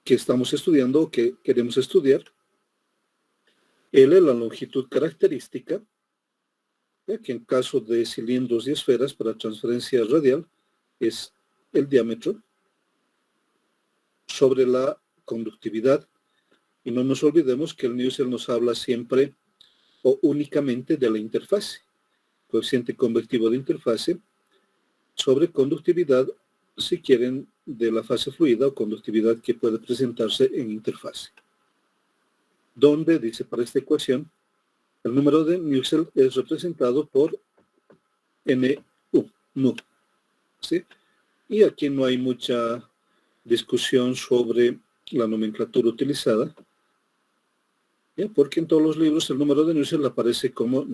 que estamos estudiando o que queremos estudiar. L, la longitud característica, ya que en caso de cilindros y esferas para transferencia radial es el diámetro sobre la conductividad. Y no nos olvidemos que el Nusselt nos habla siempre o únicamente de la interfase, coeficiente convectivo de interfase, sobre conductividad, si quieren, de la fase fluida o conductividad que puede presentarse en interfase. Donde, dice para esta ecuación, el número de Nusselt es representado por Nu, ¿sí? Y aquí no hay mucha discusión sobre la nomenclatura utilizada, ¿ya? Porque en todos los libros el número de Nusselt aparece como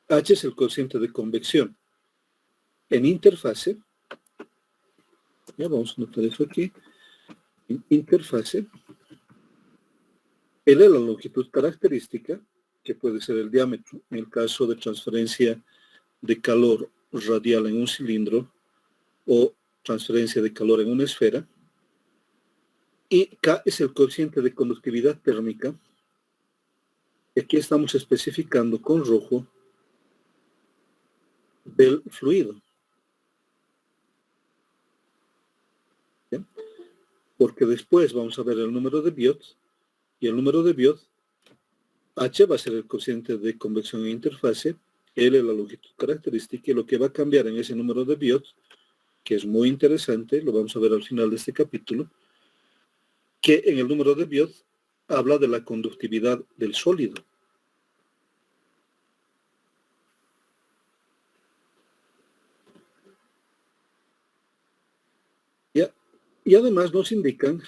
H es el coeficiente de convección. En interfase, ya vamos a notar eso aquí, en interfase, L es la longitud característica, que puede ser el diámetro, en el caso de transferencia de calor radial en un cilindro o transferencia de calor en una esfera, y K es el coeficiente de conductividad térmica. Aquí estamos especificando con rojo del fluido. ¿Bien? Porque después vamos a ver el número de Biot, y el número de Biot, H va a ser el coeficiente de convección en interfase, L es la longitud característica, y lo que va a cambiar en ese número de Biot, que es muy interesante, lo vamos a ver al final de este capítulo, que en el número de Biot habla de la conductividad del sólido. Y además nos indican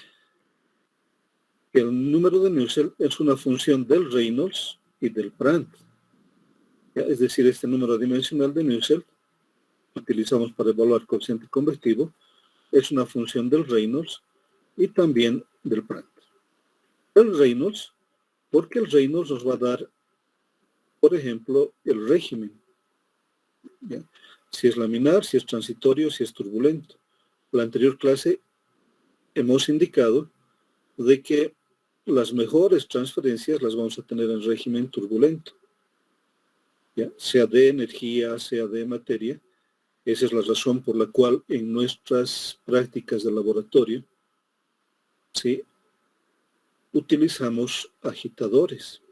que el número de Nusselt es una función del Reynolds y del Prandtl. Es decir, este número dimensional de Nusselt, que utilizamos para evaluar coeficiente convectivo, es una función del Reynolds y también del Prandtl. El Reynolds, porque el Reynolds nos va a dar, por ejemplo, el régimen. ¿Ya? Si es laminar, si es transitorio, si es turbulento. La anterior clase hemos indicado de que las mejores transferencias las vamos a tener en régimen turbulento, ¿ya? Sea de energía, sea de materia. Esa es la razón por la cual en nuestras prácticas de laboratorio, ¿sí?, utilizamos agitadores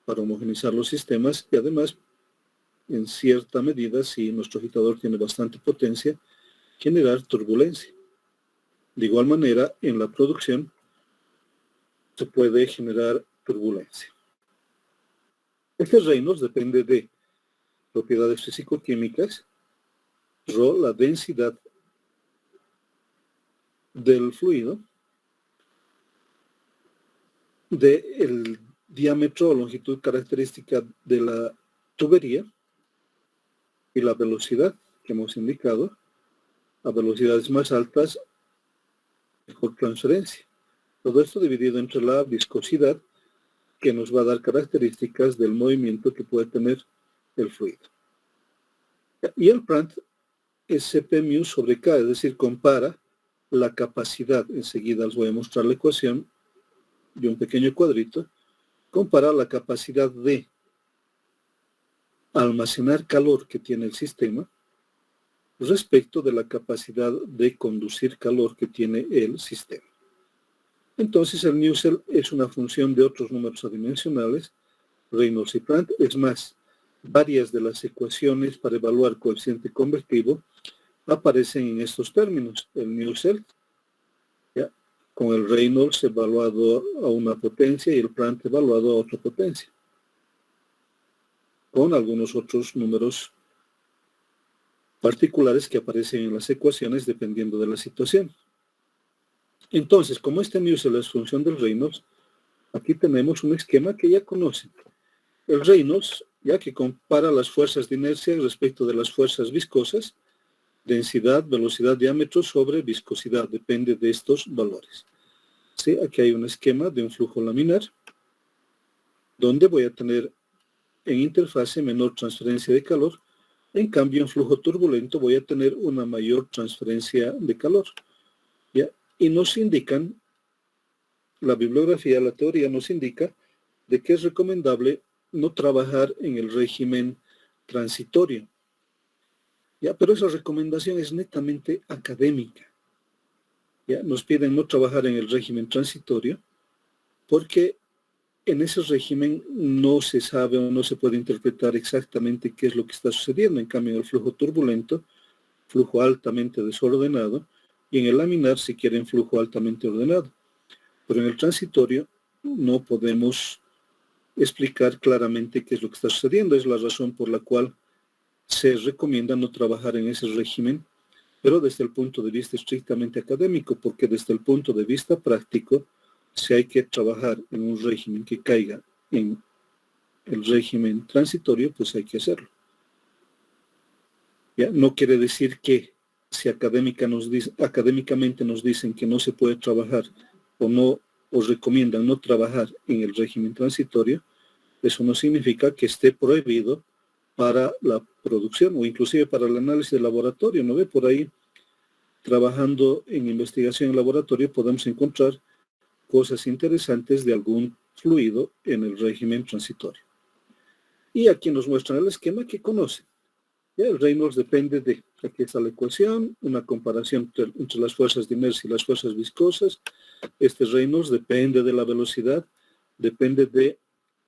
para homogeneizar los sistemas y además, en cierta medida, si nuestro agitador tiene bastante potencia, generar turbulencia. De igual manera, en la producción se puede generar turbulencia. Este Reynolds depende de propiedades físico-químicas, ρ, la densidad del fluido, del diámetro o longitud característica de la tubería y la velocidad que hemos indicado. A velocidades más altas, mejor transferencia. Todo esto dividido entre la viscosidad, que nos va a dar características del movimiento que puede tener el fluido. Y el Prandtl es Cp mu sobre K, es decir, compara la capacidad, enseguida les voy a mostrar la ecuación de un pequeño cuadrito, compara la capacidad de almacenar calor que tiene el sistema respecto de la capacidad de conducir calor que tiene el sistema. Entonces el Nusselt es una función de otros números adimensionales, Reynolds y Prandtl. Es más, varias de las ecuaciones para evaluar coeficiente convectivo aparecen en estos términos. El Nusselt, ¿ya?, con el Reynolds evaluado a una potencia y el Prandtl evaluado a otra potencia, con algunos otros números particulares que aparecen en las ecuaciones dependiendo de la situación. Entonces, como este Nusselt es función del Reynolds, aquí tenemos un esquema que ya conocen. El Reynolds, ya que compara las fuerzas de inercia respecto de las fuerzas viscosas, densidad, velocidad, diámetro sobre viscosidad, depende de estos valores. ¿Sí? Aquí hay un esquema de un flujo laminar, donde voy a tener en interfase menor transferencia de calor. En cambio, en flujo turbulento voy a tener una mayor transferencia de calor. ¿ya? Y nos indican, la bibliografía, la teoría nos indica de que es recomendable no trabajar en el régimen transitorio. ¿Ya? Pero esa recomendación es netamente académica. ¿Ya? Nos piden no trabajar en el régimen transitorio porque en ese régimen no se sabe o no se puede interpretar exactamente qué es lo que está sucediendo. En cambio, en el flujo turbulento, flujo altamente desordenado, y en el laminar, si quieren, flujo altamente ordenado. Pero en el transitorio no podemos explicar claramente qué es lo que está sucediendo. Es la razón por la cual se recomienda no trabajar en ese régimen, pero desde el punto de vista estrictamente académico, porque desde el punto de vista práctico, si hay que trabajar en un régimen que caiga en el régimen transitorio, pues hay que hacerlo. ¿Ya? No quiere decir que si académicamente nos dicen que no se puede trabajar o recomiendan no trabajar en el régimen transitorio, eso no significa que esté prohibido para la producción o inclusive para el análisis de laboratorio. ¿No ve? Por ahí, trabajando en investigación en laboratorio, podemos encontrar cosas interesantes de algún fluido en el régimen transitorio. Y aquí nos muestran el esquema que conocen. ¿Ya? El Reynolds depende de, aquí está la ecuación, una comparación entre las fuerzas de inercia y las fuerzas viscosas. Este Reynolds depende de la velocidad, depende de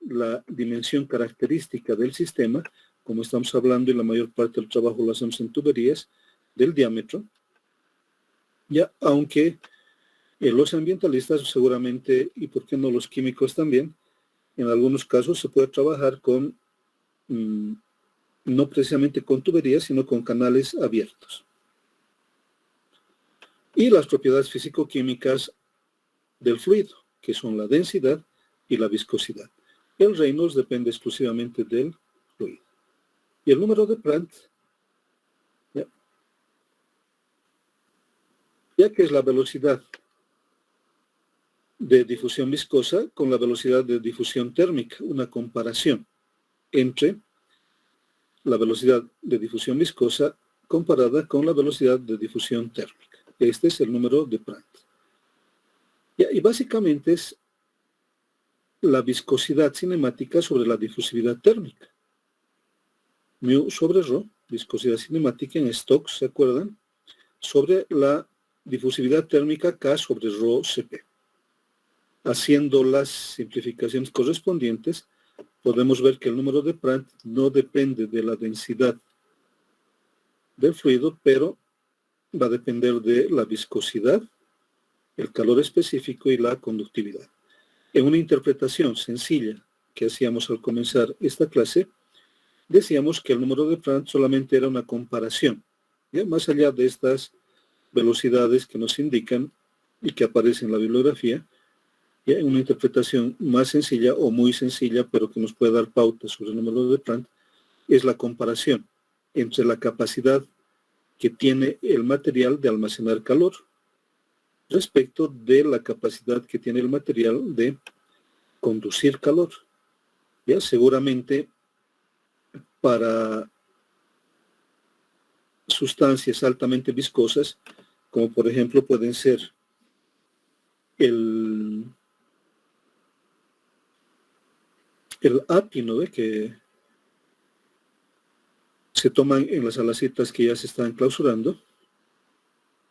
la dimensión característica del sistema, como estamos hablando y la mayor parte del trabajo lo hacemos en tuberías, del diámetro. Ya, aunque los ambientalistas seguramente, y por qué no los químicos también, en algunos casos se puede trabajar con, no precisamente con tuberías, sino con canales abiertos. Y las propiedades físico-químicas del fluido, que son la densidad y la viscosidad. El Reynolds depende exclusivamente del fluido. Y el número de Prandtl, ya que es la velocidad de difusión viscosa con la velocidad de difusión térmica, una comparación entre la velocidad de difusión viscosa comparada con la velocidad de difusión térmica. Este es el número de Prandtl. Y básicamente es la viscosidad cinemática sobre la difusividad térmica. Mu sobre ρ, viscosidad cinemática en Stokes, ¿se acuerdan? Sobre la difusividad térmica K sobre ρ Cp. Haciendo las simplificaciones correspondientes, podemos ver que el número de Prandtl no depende de la densidad del fluido, pero va a depender de la viscosidad, el calor específico y la conductividad. En una interpretación sencilla que hacíamos al comenzar esta clase, decíamos que el número de Prandtl solamente era una comparación, ¿ya? Más allá de estas velocidades que nos indican y que aparecen en la bibliografía, ¿ya? En una interpretación más sencilla o muy sencilla, pero que nos puede dar pautas sobre el número de Prandtl, es la comparación entre la capacidad que tiene el material de almacenar calor respecto de la capacidad que tiene el material de conducir calor. ¿Ya? Seguramente para sustancias altamente viscosas, como por ejemplo pueden ser el API, ¿no? Que se toman en las alacitas que ya se están clausurando,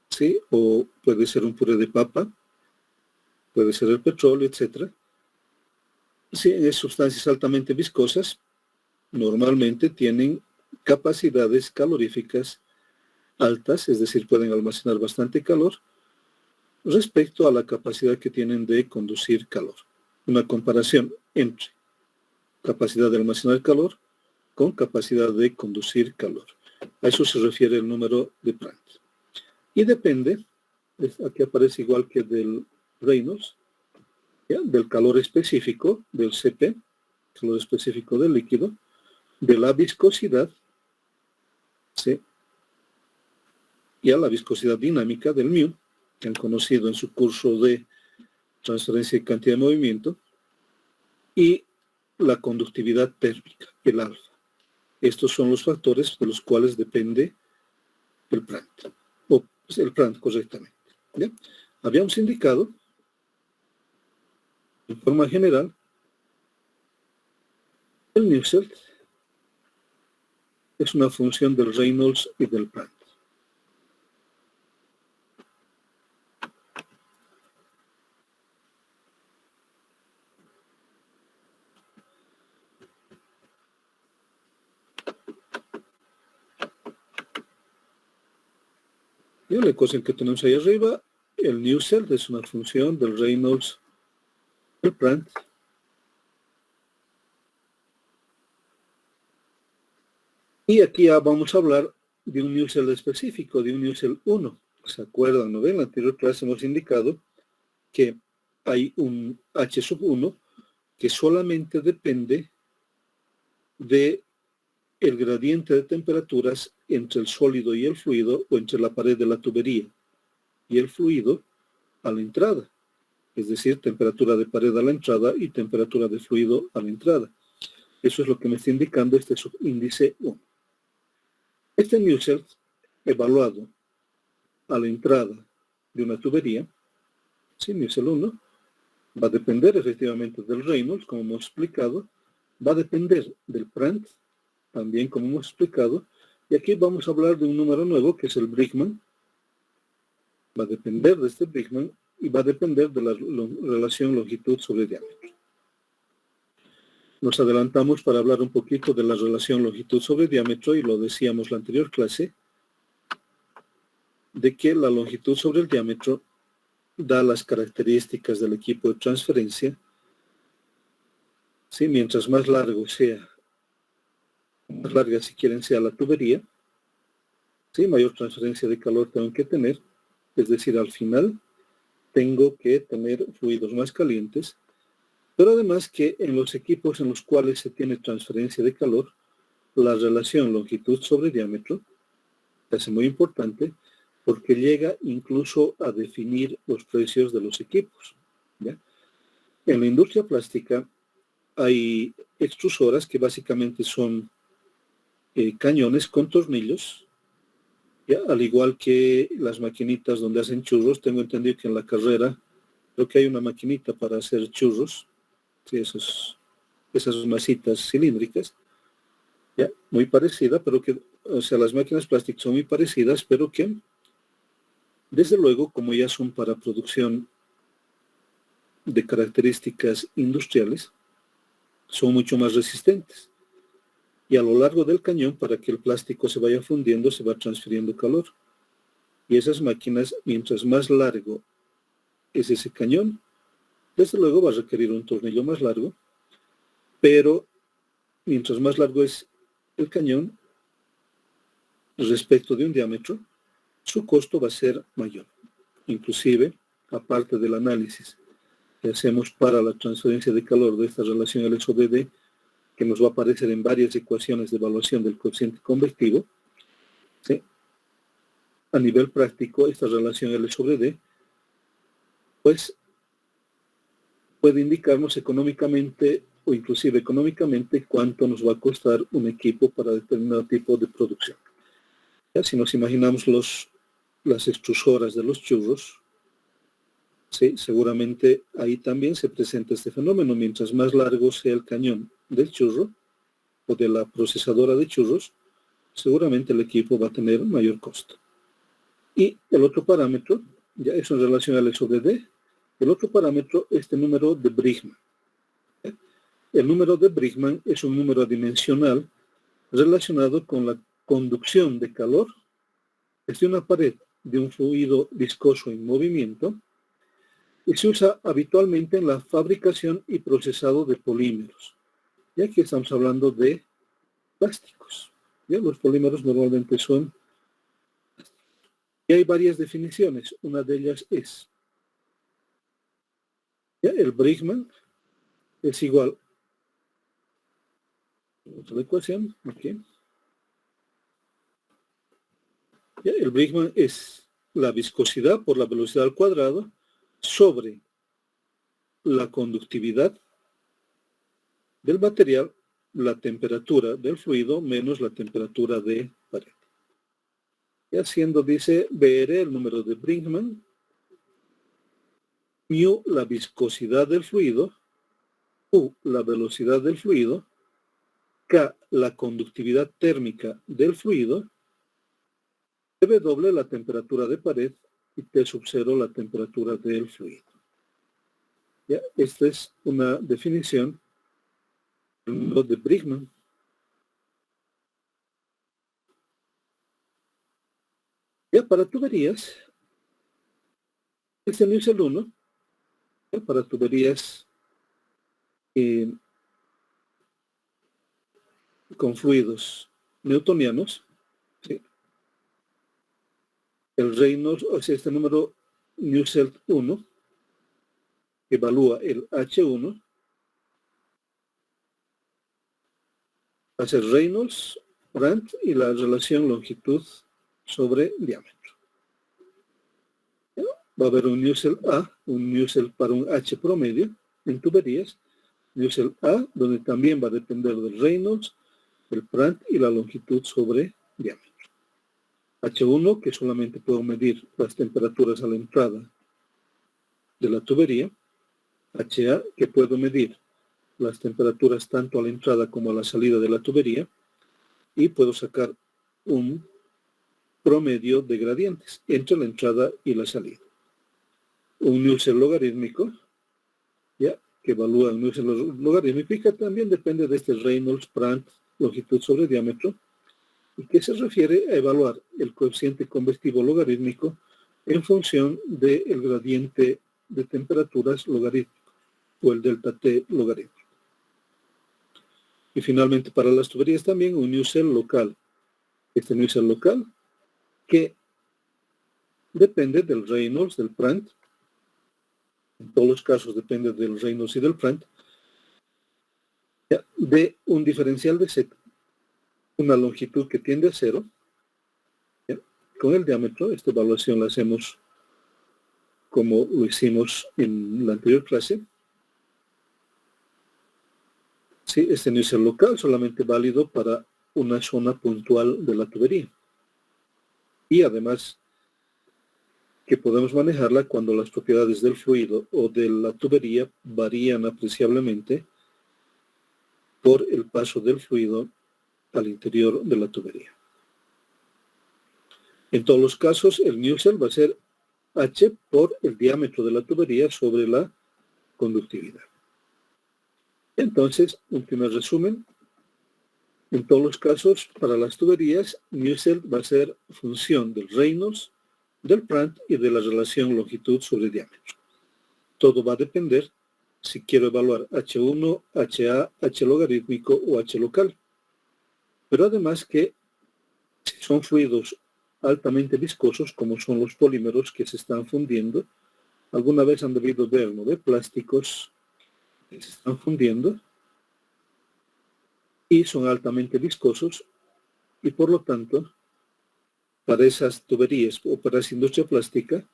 ¿sí? O puede ser un puré de papa, puede ser el petróleo, etc. Sí, en sustancias altamente viscosas, normalmente tienen capacidades caloríficas altas, es decir, pueden almacenar bastante calor, respecto a la capacidad que tienen de conducir calor. Una comparación entre capacidad de almacenar calor con capacidad de conducir calor. A eso se refiere el número de Prandtl. Y depende, aquí aparece igual que del Reynolds, ¿ya? Del calor específico, del Cp, calor específico del líquido, de la viscosidad, ¿sí? Y a la viscosidad dinámica del mu, que han conocido en su curso de transferencia y cantidad de movimiento, y la conductividad térmica, el alfa. Estos son los factores de los cuales depende el Prandtl, o el Prandtl correctamente. ¿Ya? Habíamos indicado, en forma general, el Nusselt es una función del Reynolds y del Pratt. Y la ecuación que tenemos ahí arriba, el Nusselt es una función del Reynolds y del Pratt. Y aquí ya vamos a hablar de un Nusselt específico, de un Nusselt 1. ¿Se acuerdan? ¿No ven? En la anterior clase hemos indicado que hay un H sub 1 que solamente depende de el gradiente de temperaturas entre el sólido y el fluido, o entre la pared de la tubería y el fluido a la entrada. Es decir, temperatura de pared a la entrada y temperatura de fluido a la entrada. Eso es lo que me está indicando este subíndice 1. Este Nusselt, evaluado a la entrada de una tubería, ¿sí? Nusselt 1, va a depender efectivamente del Reynolds, como hemos explicado, va a depender del Prandtl, también como hemos explicado, y aquí vamos a hablar de un número nuevo que es el Bridgman. Va a depender de este Bridgman y va a depender de la relación longitud sobre diámetro. Nos adelantamos para hablar un poquito de la relación longitud sobre diámetro, y lo decíamos la anterior clase, de que la longitud sobre el diámetro da las características del equipo de transferencia. ¿Sí? Mientras más largo sea, más larga si quieren sea la tubería, ¿sí? Mayor transferencia de calor tengo que tener, es decir, al final tengo que tener fluidos más calientes, pero además que en los equipos en los cuales se tiene transferencia de calor, la relación longitud sobre diámetro es muy importante porque llega incluso a definir los precios de los equipos. ¿Ya? En la industria plástica hay extrusoras que básicamente son cañones con tornillos, ¿ya? Al igual que las maquinitas donde hacen churros. Tengo entendido que en la carrera creo que hay una maquinita para hacer churros, ¿sí? Esas masitas cilíndricas, ¿ya? Muy parecida, pero que, o sea, las máquinas plásticas son muy parecidas, pero que, desde luego, como ya son para producción de características industriales, son mucho más resistentes. Y a lo largo del cañón, para que el plástico se vaya fundiendo, se va transfiriendo calor. Y esas máquinas, mientras más largo es ese cañón, desde luego va a requerir un tornillo más largo, pero mientras más largo es el cañón respecto de un diámetro, su costo va a ser mayor. Inclusive, aparte del análisis que hacemos para la transferencia de calor de esta relación L sobre D, que nos va a aparecer en varias ecuaciones de evaluación del coeficiente convectivo, ¿sí? A nivel práctico, esta relación L sobre D, pues, puede indicarnos económicamente o inclusive económicamente cuánto nos va a costar un equipo para determinado tipo de producción. ¿Ya? Si nos imaginamos las extrusoras de los churros, ¿sí? Seguramente ahí también se presenta este fenómeno. Mientras más largo sea el cañón del churro o de la procesadora de churros, seguramente el equipo va a tener un mayor costo. Y el otro parámetro, ya es en relación al L sobre D, el otro parámetro es el número de Bridgman. El número de Bridgman es un número adimensional relacionado con la conducción de calor desde una pared de un fluido viscoso en movimiento, y se usa habitualmente en la fabricación y procesado de polímeros. Ya que estamos hablando de plásticos. ¿Ya? Los polímeros normalmente son... Y hay varias definiciones. Una de ellas es, ¿ya? El Bridgman es igual a la ecuación, ¿okay? ¿Ya? El Bridgman es la viscosidad por la velocidad al cuadrado sobre la conductividad del material, la temperatura del fluido menos la temperatura de pared. Y haciendo, dice, BR, el número de Bridgman, mu, la viscosidad del fluido, u, la velocidad del fluido, k, la conductividad térmica del fluido, W, la temperatura de pared, y T sub 0, la temperatura del fluido. ¿Ya? Esta es una definición de Brigman. Ya, para tuberías, este es el 1, ¿ya? Para tuberías con fluidos newtonianos, ¿sí? El Reynolds, o sea, este número Nusselt 1, evalúa el H1, va a ser Reynolds, Brandt y la relación longitud sobre diámetro. ¿Ya? Va a haber un Nusselt A, un Nusselt para un H promedio en tuberías, Nusselt A, donde también va a depender del Reynolds, el Brandt y la longitud sobre diámetro. H1, que solamente puedo medir las temperaturas a la entrada de la tubería. HA, que puedo medir las temperaturas tanto a la entrada como a la salida de la tubería. Y puedo sacar un promedio de gradientes entre la entrada y la salida. Un Nusselt logarítmico, ¿ya? Que evalúa un Nusselt logarítmico y que también depende de este Reynolds, Brandt, longitud sobre diámetro, y que se refiere a evaluar el coeficiente convectivo logarítmico en función del gradiente de temperaturas logarítmico o el delta T logarítmico. Y finalmente para las tuberías también un Nusselt local. Este Nusselt local que depende del Reynolds, del Brandt, en todos los casos depende del Reynolds y del Brandt, de un diferencial de Z, una longitud que tiende a 0, ¿ya? Con el diámetro. Esta evaluación la hacemos como lo hicimos en la anterior clase. Sí, este Nusselt local solamente válido para una zona puntual de la tubería. Y además que podemos manejarla cuando las propiedades del fluido o de la tubería varían apreciablemente por el paso del fluido al interior de la tubería. En todos los casos, el Nusselt va a ser H por el diámetro de la tubería sobre la conductividad. Entonces, un primer resumen. En todos los casos, para las tuberías, Nusselt va a ser función del Reynolds, del Brandt y de la relación longitud sobre diámetro. Todo va a depender si quiero evaluar H1, HA, H logarítmico o H local. Pero además que si son fluidos altamente viscosos, como son los polímeros que se están fundiendo, alguna vez han debido ver, ¿no?, de plásticos que se están fundiendo y son altamente viscosos, y por lo tanto, para esas tuberías o para esa industria plástica,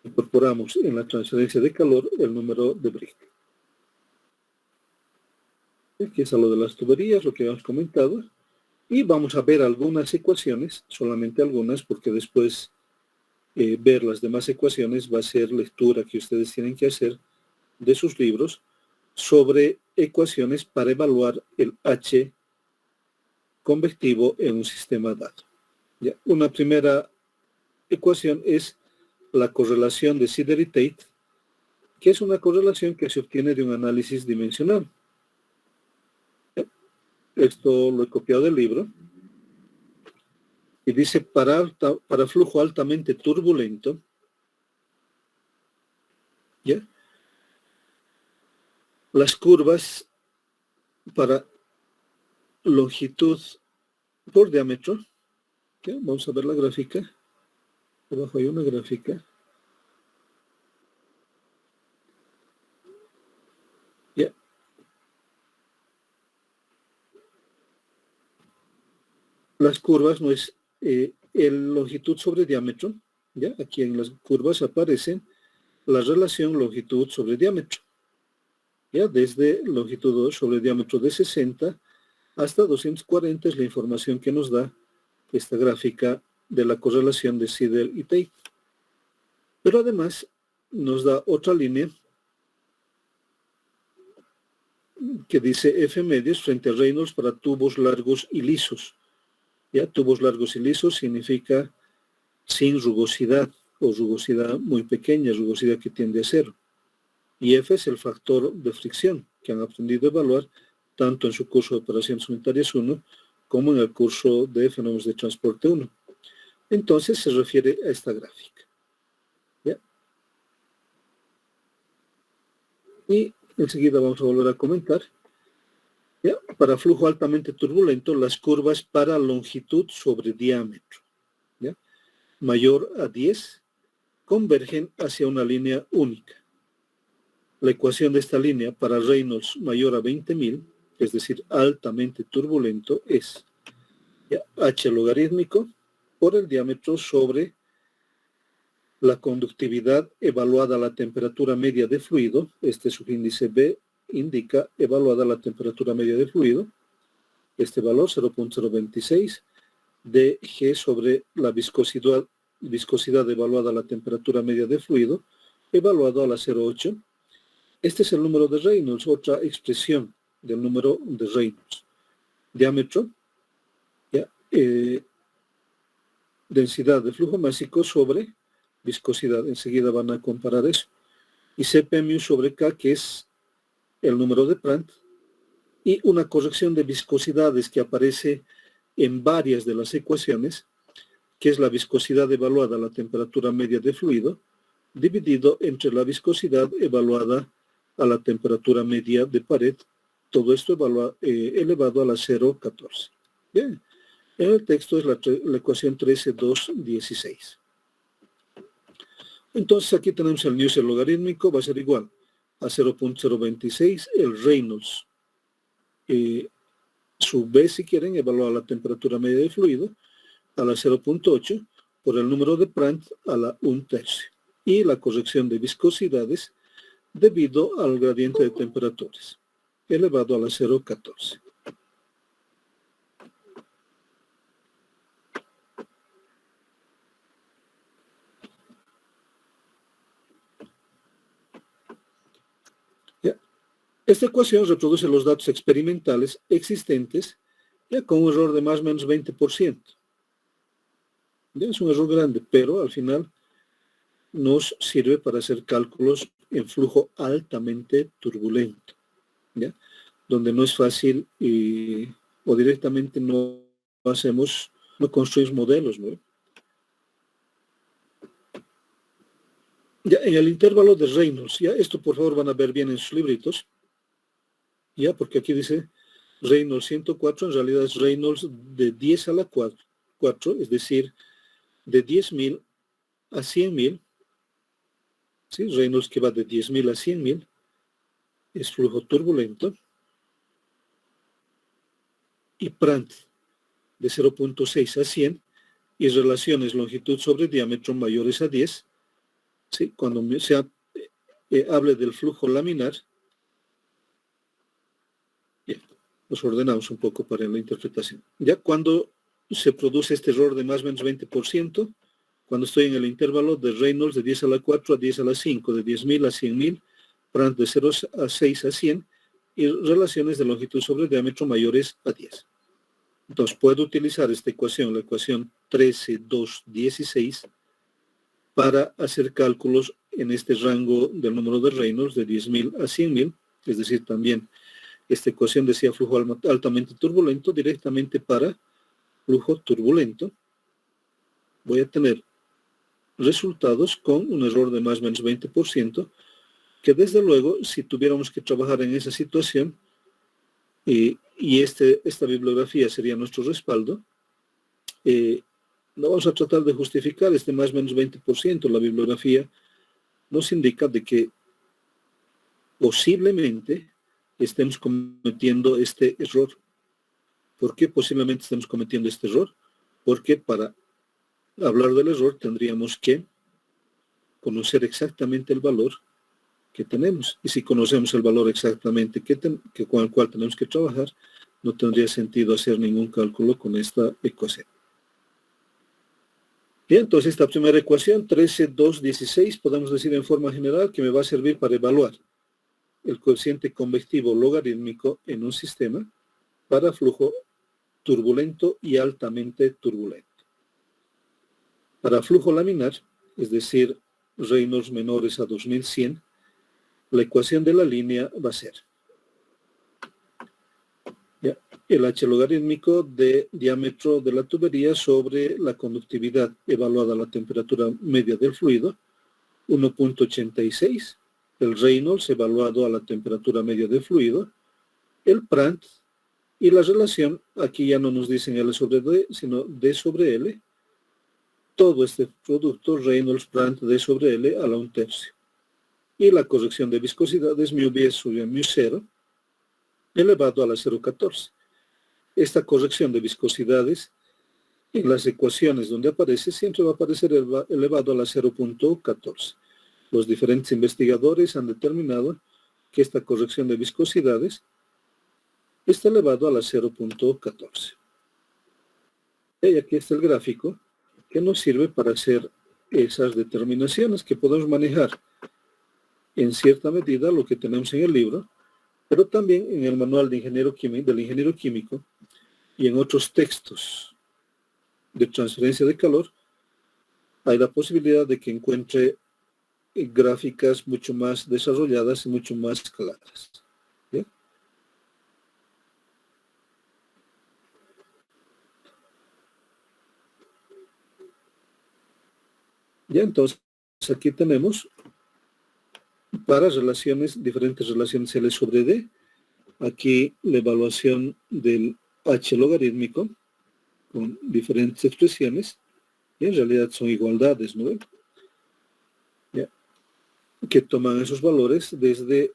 incorporamos en la transferencia de calor el número de Brigg. Aquí es a lo de las tuberías, lo que habíamos comentado, y vamos a ver algunas ecuaciones, solamente algunas, porque después ver las demás ecuaciones va a ser lectura que ustedes tienen que hacer de sus libros sobre ecuaciones para evaluar el H convectivo en un sistema dado. ¿Ya? Una primera ecuación es la correlación de Sider y Tate, que es una correlación que se obtiene de un análisis dimensional. ¿Ya? Esto lo he copiado del libro. Y dice, para flujo altamente turbulento, ¿ya?, las curvas para longitud por diámetro, ¿ya?, vamos a ver la gráfica. Abajo hay una gráfica. ¿Ya? Las curvas no es el longitud sobre diámetro, ¿ya? Aquí en las curvas aparecen la relación longitud sobre diámetro, ¿ya? Desde longitud 2 sobre diámetro de 60 hasta 240 es la información que nos da esta gráfica de la correlación de Sider y Tate. Pero además nos da otra línea que dice F medios frente a Reynolds para tubos largos y lisos. ¿Ya? Tubos largos y lisos significa sin rugosidad o rugosidad muy pequeña, rugosidad que tiende a cero. Y F es el factor de fricción que han aprendido a evaluar tanto en su curso de operaciones unitarias 1 como en el curso de fenómenos de transporte 1. Entonces se refiere a esta gráfica. ¿Ya? Y enseguida vamos a volver a comentar. ¿Ya? Para flujo altamente turbulento, las curvas para longitud sobre diámetro, ¿ya? Mayor a 10 convergen hacia una línea única. La ecuación de esta línea para Reynolds mayor a 20.000, es decir, altamente turbulento, es, ¿ya?, h logarítmico por el diámetro sobre la conductividad evaluada a la temperatura media de fluido. Este subíndice B indica evaluada la temperatura media de fluido. Este valor 0.026 de G sobre la viscosidad evaluada a la temperatura media de fluido, evaluado a la 0.8. Este es el número de Reynolds, otra expresión del número de Reynolds. Diámetro, ¿ya? Densidad de flujo másico sobre viscosidad. Enseguida van a comparar eso. Y Cp mu sobre K, que es el número de Prandtl, y una corrección de viscosidades que aparece en varias de las ecuaciones, que es la viscosidad evaluada a la temperatura media de fluido, dividido entre la viscosidad evaluada a la temperatura media de pared, todo esto elevado a la 0.14. Bien. En el texto es la ecuación 13.2.16. Entonces aquí tenemos el Newton logarítmico, va a ser igual a 0.026, el Reynolds, su B, si quieren, evaluar la temperatura media de fluido, a la 0.8, por el número de Prandtl a la 1/3, y la corrección de viscosidades debido al gradiente de temperaturas, elevado a la 0.14. Esta ecuación reproduce los datos experimentales existentes, ya con un error de más o menos 20%. Ya es un error grande, pero al final nos sirve para hacer cálculos en flujo altamente turbulento, ¿ya? Donde no es fácil o directamente no construimos modelos, ¿no? Ya en el intervalo de Reynolds, ya esto por favor van a ver bien en sus libritos, ya, porque aquí dice Reynolds 104, en realidad es Reynolds de 10 a la 4, es decir, de 10.000 a 100.000, ¿sí? Reynolds que va de 10.000 a 100.000, es flujo turbulento, y Prandtl de 0.6 a 100, y relaciones longitud sobre diámetro mayores a 10, ¿sí? Cuando hable del flujo laminar, bien, nos ordenamos un poco para la interpretación. Ya cuando se produce este error de más o menos 20%, cuando estoy en el intervalo de Reynolds de 10 a la 4 a 10 a la 5, de 10.000 a 100.000, Prandtl de 0 a 6 a 100, y relaciones de longitud sobre diámetro mayores a 10. Entonces, puedo utilizar esta ecuación, la ecuación 13.2.16, para hacer cálculos en este rango del número de Reynolds de 10.000 a 100.000, es decir, también esta ecuación decía flujo altamente turbulento, directamente para flujo turbulento. Voy a tener resultados con un error de más o menos 20%, que desde luego, si tuviéramos que trabajar en esa situación, y esta bibliografía sería nuestro respaldo, no vamos a tratar de justificar este más o menos 20%. La bibliografía nos indica de que posiblemente estemos cometiendo este error. ¿Por qué posiblemente estemos cometiendo este error? Porque para hablar del error tendríamos que conocer exactamente el valor que tenemos. Y si conocemos el valor exactamente con el cual tenemos que trabajar, no tendría sentido hacer ningún cálculo con esta ecuación. Bien, entonces esta primera ecuación, 13, 2, 16, podemos decir en forma general que me va a servir para evaluar el coeficiente convectivo logarítmico en un sistema para flujo turbulento y altamente turbulento. Para flujo laminar, es decir, Reynolds menores a 2100, la ecuación de la línea va a ser el H logarítmico de diámetro de la tubería sobre la conductividad evaluada a la temperatura media del fluido, 1.86, el Reynolds evaluado a la temperatura media del fluido, el Prandtl, y la relación, aquí ya no nos dicen L sobre D, sino D sobre L, todo este producto Reynolds-Prandtl D sobre L a la 1/3. Y la corrección de viscosidad es μb sobre μ0 elevado a la 0,14. Esta corrección de viscosidades en las ecuaciones donde aparece siempre va a aparecer elevado a la 0,14. Los diferentes investigadores han determinado que esta corrección de viscosidades está elevado a la 0,14. Y aquí está el gráfico que nos sirve para hacer esas determinaciones que podemos manejar en cierta medida lo que tenemos en el libro, pero también en el manual de del ingeniero químico y en otros textos de transferencia de calor, hay la posibilidad de que encuentre gráficas mucho más desarrolladas y mucho más claras. ¿Bien? Ya, entonces, aquí tenemos para relaciones, diferentes relaciones L sobre D, aquí la evaluación del H logarítmico con diferentes expresiones, y en realidad son igualdades, ¿no? ¿Ya? Que toman esos valores desde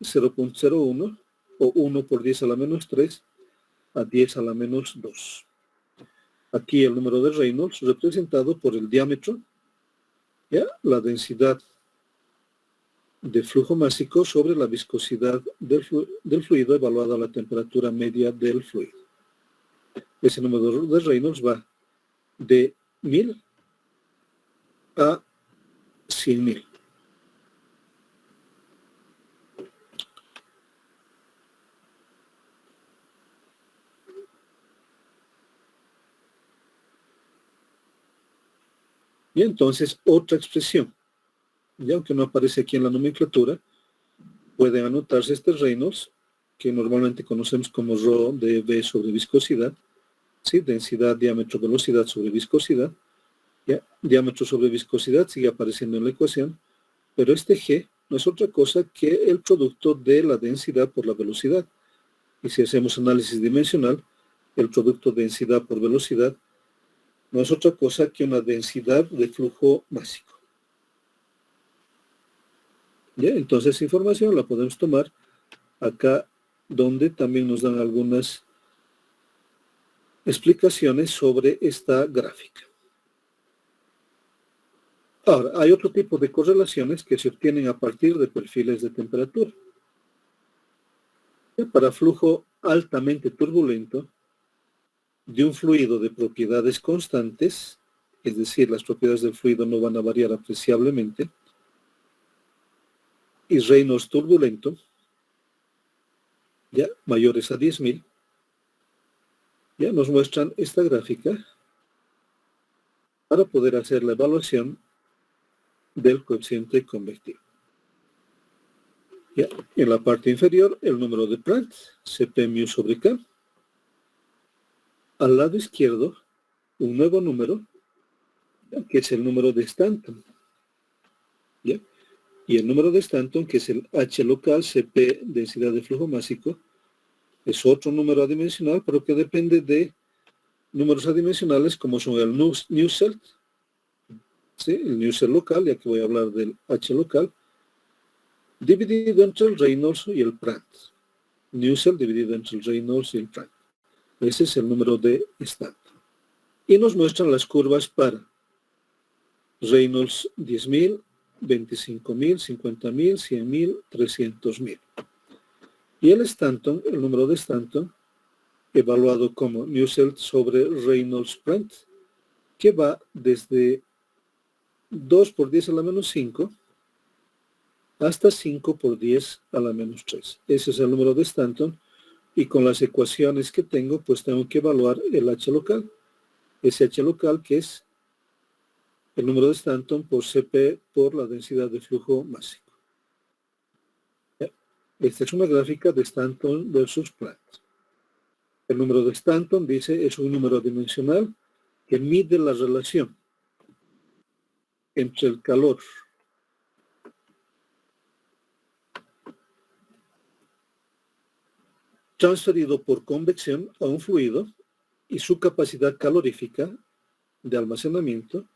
0.01 o 1 por 10 a la menos 3 a 10 a la menos 2. Aquí el número de Reynolds representado por el diámetro, ¿ya? La densidad de flujo másico sobre la viscosidad del fluido evaluada a la temperatura media del fluido. Ese número de Reynolds va de 1000 a 100.000. Y entonces otra expresión, y aunque no aparece aquí en la nomenclatura, pueden anotarse este Reynolds, que normalmente conocemos como ρ de V sobre viscosidad, ¿sí? Densidad, diámetro, velocidad sobre viscosidad. ¿Ya? Diámetro sobre viscosidad sigue apareciendo en la ecuación, pero este G no es otra cosa que el producto de la densidad por la velocidad. Y si hacemos análisis dimensional, el producto densidad por velocidad no es otra cosa que una densidad de flujo másico. ¿Ya? Entonces esa información la podemos tomar acá, donde también nos dan algunas explicaciones sobre esta gráfica. Ahora, hay otro tipo de correlaciones que se obtienen a partir de perfiles de temperatura. Para flujo altamente turbulento de un fluido de propiedades constantes, es decir, las propiedades del fluido no van a variar apreciablemente, y Reynolds turbulento, ya mayores a 10.000, ya nos muestran esta gráfica para poder hacer la evaluación del coeficiente convectivo. Ya, en la parte inferior, el número de Prandtl, Cp mu sobre K. Al lado izquierdo, un nuevo número, ¿ya? Que es el número de Stanton. ¿Ya? Y el número de Stanton, que es el H local, Cp, densidad de flujo másico, es otro número adimensional, pero que depende de números adimensionales como son el Nusselt, ¿sí? El Nusselt local, ya que voy a hablar del H local, dividido entre el Reynolds y el Prandtl. Nusselt dividido entre el Reynolds y el Prandtl. Ese es el número de Stanton. Y nos muestran las curvas para Reynolds 10.000, 25.000, 50.000, 100.000, 300.000. Y el Stanton, el número de Stanton, evaluado como Nusselt sobre Reynolds-Prandtl, que va desde 2 por 10 a la menos 5 hasta 5 por 10 a la menos 3. Ese es el número de Stanton, y con las ecuaciones que tengo, pues tengo que evaluar el H local. Ese H local que es el número de Stanton por Cp por la densidad de flujo másico. Esta es una gráfica de Stanton versus Planck. El número de Stanton, dice, es un número dimensional que mide la relación entre el calor transferido por convección a un fluido y su capacidad calorífica de almacenamiento,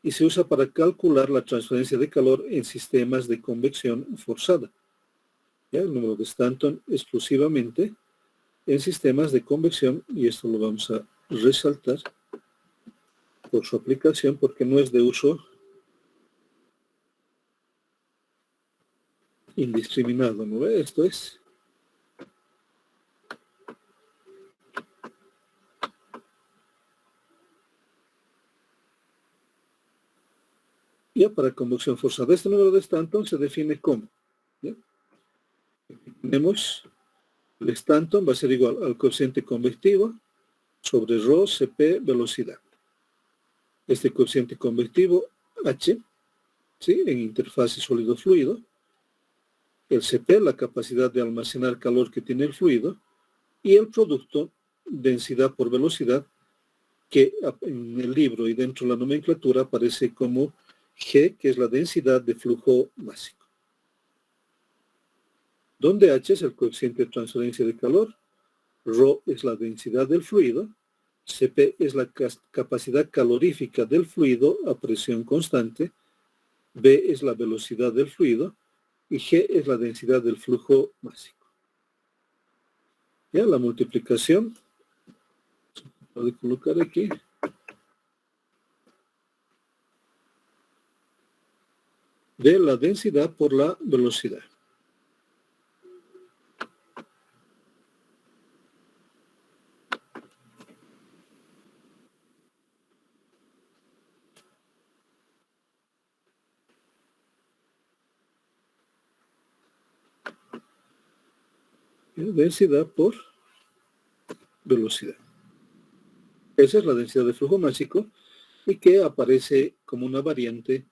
y se usa para calcular la transferencia de calor en sistemas de convección forzada. ¿Ya? El número de Stanton exclusivamente en sistemas de convección, y esto lo vamos a resaltar por su aplicación, porque no es de uso indiscriminado, ¿no ve? Esto es ya para convección forzada. Este número de Stanton se define como, ¿ya? Tenemos el Stanton va a ser igual al coeficiente convectivo sobre ρ Cp velocidad. Este coeficiente convectivo H, ¿sí?, en interfase sólido-fluido, el Cp, la capacidad de almacenar calor que tiene el fluido, y el producto, densidad por velocidad, que en el libro y dentro de la nomenclatura aparece como G, que es la densidad de flujo másico. Donde H es el coeficiente de transferencia de calor, ρ es la densidad del fluido, Cp es la capacidad calorífica del fluido a presión constante, V es la velocidad del fluido y G es la densidad del flujo másico. Ya la multiplicación, voy a colocar aquí, de la densidad por la velocidad. Densidad por velocidad. Esa es la densidad de flujo másico, y que aparece como una variante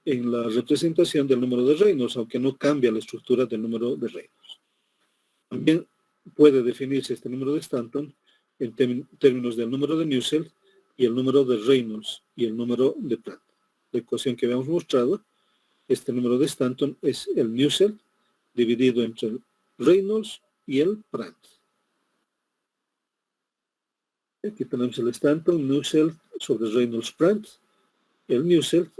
en la representación del número de Reynolds, aunque no cambia la estructura del número de Reynolds. También puede definirse este número de Stanton en términos del número de Nusselt y el número de Reynolds y el número de Planck. La ecuación que habíamos mostrado, este número de Stanton es el Nusselt dividido entre el Reynolds y el Planck. Aquí tenemos el Stanton, Nusselt sobre Reynolds-Planck. El Nusselt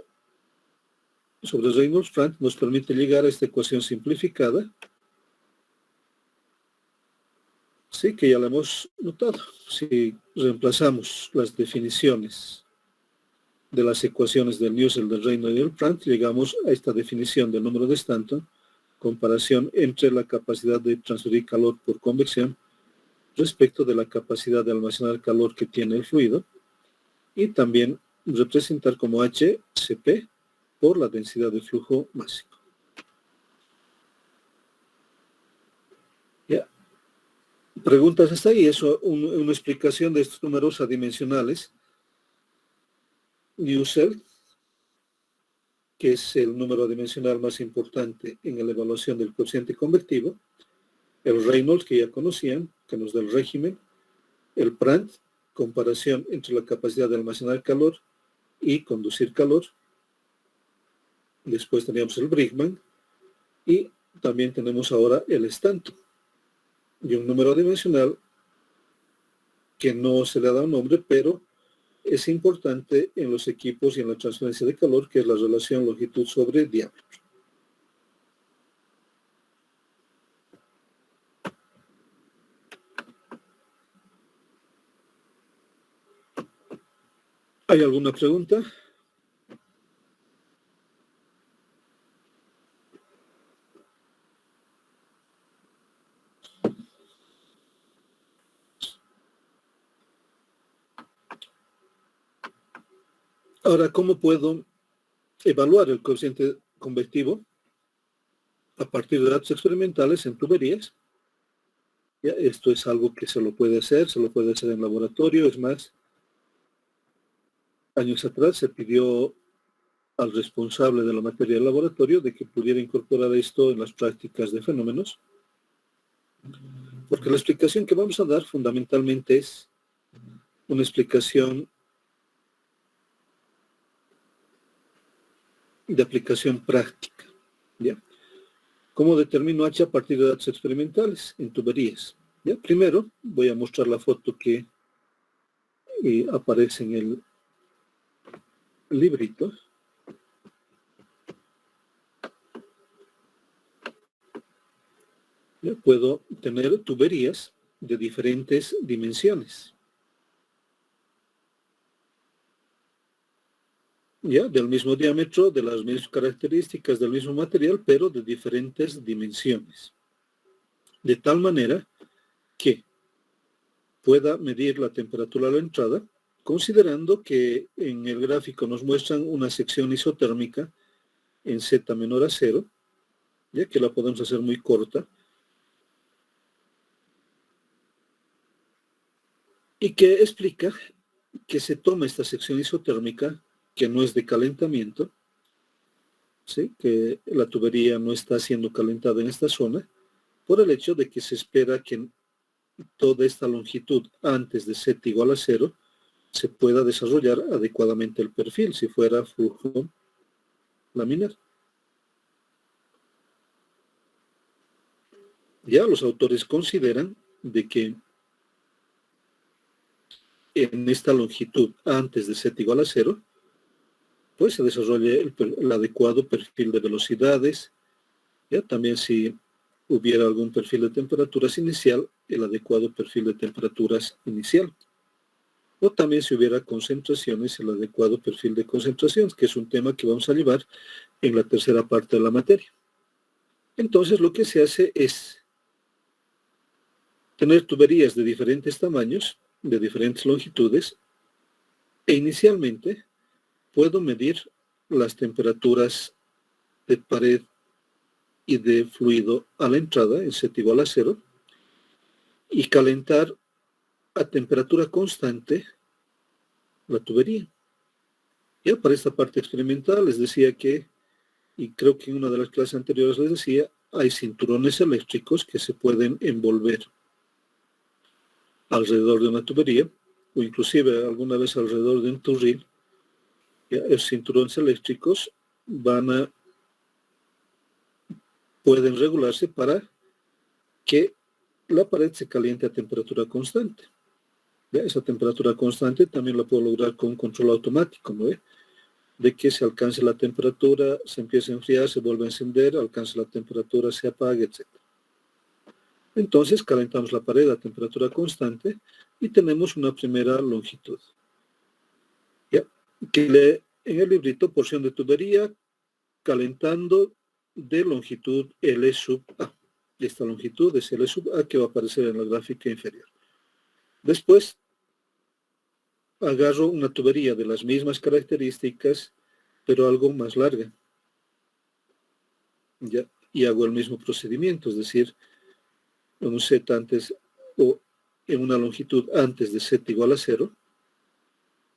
sobre Reynolds-Planck nos permite llegar a esta ecuación simplificada, sí, que ya la hemos notado. Si reemplazamos las definiciones de las ecuaciones del Nusselt, del Reynolds y del Planck, llegamos a esta definición del número de Stanton, comparación entre la capacidad de transferir calor por convección respecto de la capacidad de almacenar calor que tiene el fluido, y también representar como HCP por la densidad de flujo másico. Ya. Preguntas hasta ahí. Eso, una explicación de estos números adimensionales. Nusselt, que es el número adimensional más importante en la evaluación del coeficiente convectivo, el Reynolds, que ya conocían, que nos da el régimen, el Planck, comparación entre la capacidad de almacenar calor y conducir calor. Después teníamos el Bridgman, y también tenemos ahora el Stanton, y un número dimensional que no se le ha dado nombre, pero es importante en los equipos y en la transferencia de calor, que es la relación longitud sobre diámetro. ¿Hay alguna pregunta? Ahora, ¿cómo puedo evaluar el coeficiente convectivo a partir de datos experimentales en tuberías? ¿Ya? Esto es algo que se lo puede hacer en laboratorio. Es más, años atrás se pidió al responsable de la materia del laboratorio de que pudiera incorporar esto en las prácticas de fenómenos, porque la explicación que vamos a dar fundamentalmente es una explicación de aplicación práctica. ¿Ya? ¿Cómo determino H a partir de datos experimentales en tuberías? ¿Ya? Primero voy a mostrar la foto que aparece en el librito. ¿Ya? Puedo tener tuberías de diferentes dimensiones. ¿Ya? Del mismo diámetro, de las mismas características, del mismo material, pero de diferentes dimensiones. De tal manera que pueda medir la temperatura a la entrada, considerando que en el gráfico nos muestran una sección isotérmica en Z menor a 0, ya que la podemos hacer muy corta, y que explica que se toma esta sección isotérmica, que no es de calentamiento, ¿sí? Que la tubería no está siendo calentada en esta zona, por el hecho de que se espera que toda esta longitud antes de Z igual a 0 se pueda desarrollar adecuadamente el perfil, si fuera flujo laminar. Ya los autores consideran de que en esta longitud antes de Z igual a 0, pues se desarrolle el adecuado perfil de velocidades. Ya también si hubiera algún perfil de temperaturas inicial, el adecuado perfil de temperaturas inicial. O también si hubiera concentraciones, el adecuado perfil de concentraciones, que es un tema que vamos a llevar en la tercera parte de la materia. Entonces lo que se hace es tener tuberías de diferentes tamaños, de diferentes longitudes, e inicialmente puedo medir las temperaturas de pared y de fluido a la entrada, en Z igual a 0, y calentar a temperatura constante la tubería. Ya para esta parte experimental les decía que, y creo que en una de las clases anteriores les decía, hay cinturones eléctricos que se pueden envolver alrededor de una tubería, o inclusive alguna vez alrededor de un turril. Ya, los cinturones eléctricos pueden regularse para que la pared se caliente a temperatura constante. ¿Ya? Esa temperatura constante también la puedo lograr con un control automático, ¿no? De que se alcance la temperatura, se empiece a enfriar, se vuelve a encender, alcance la temperatura, se apague, etc. Entonces calentamos la pared a temperatura constante y tenemos una primera longitud. ¿Ya? Que en el librito, porción de tubería, calentando de longitud L sub A. Esta longitud es L sub A que va a aparecer en la gráfica inferior. Después agarro una tubería de las mismas características, pero algo más larga. ¿Ya? Y hago el mismo procedimiento, es decir, en un Z antes o en una longitud antes de Z igual a 0,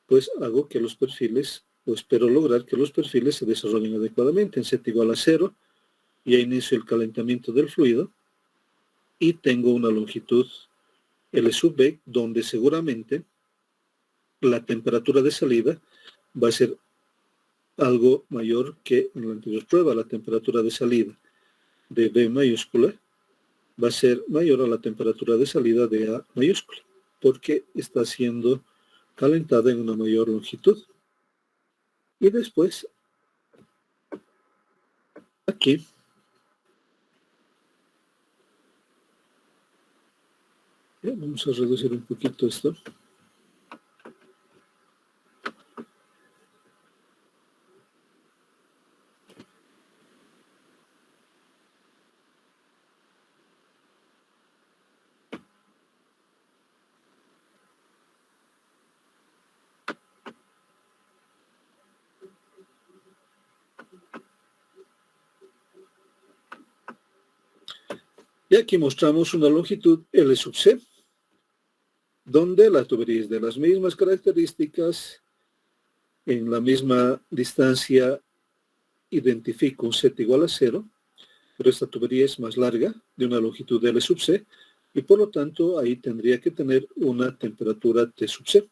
pues hago que los perfiles, o espero lograr que los perfiles se desarrollen adecuadamente. En Z igual a 0, ya inicio el calentamiento del fluido y tengo una longitud L sub B, donde seguramente la temperatura de salida va a ser algo mayor que en la anterior prueba. La temperatura de salida de B mayúscula va a ser mayor a la temperatura de salida de A mayúscula, porque está siendo calentada en una mayor longitud. Y después, aquí, vamos a reducir un poquito esto. Y aquí mostramos una longitud L sub C, donde la tubería es de las mismas características, en la misma distancia identifico un Z igual a 0, pero esta tubería es más larga, de una longitud L sub C, y por lo tanto ahí tendría que tener una temperatura T sub C.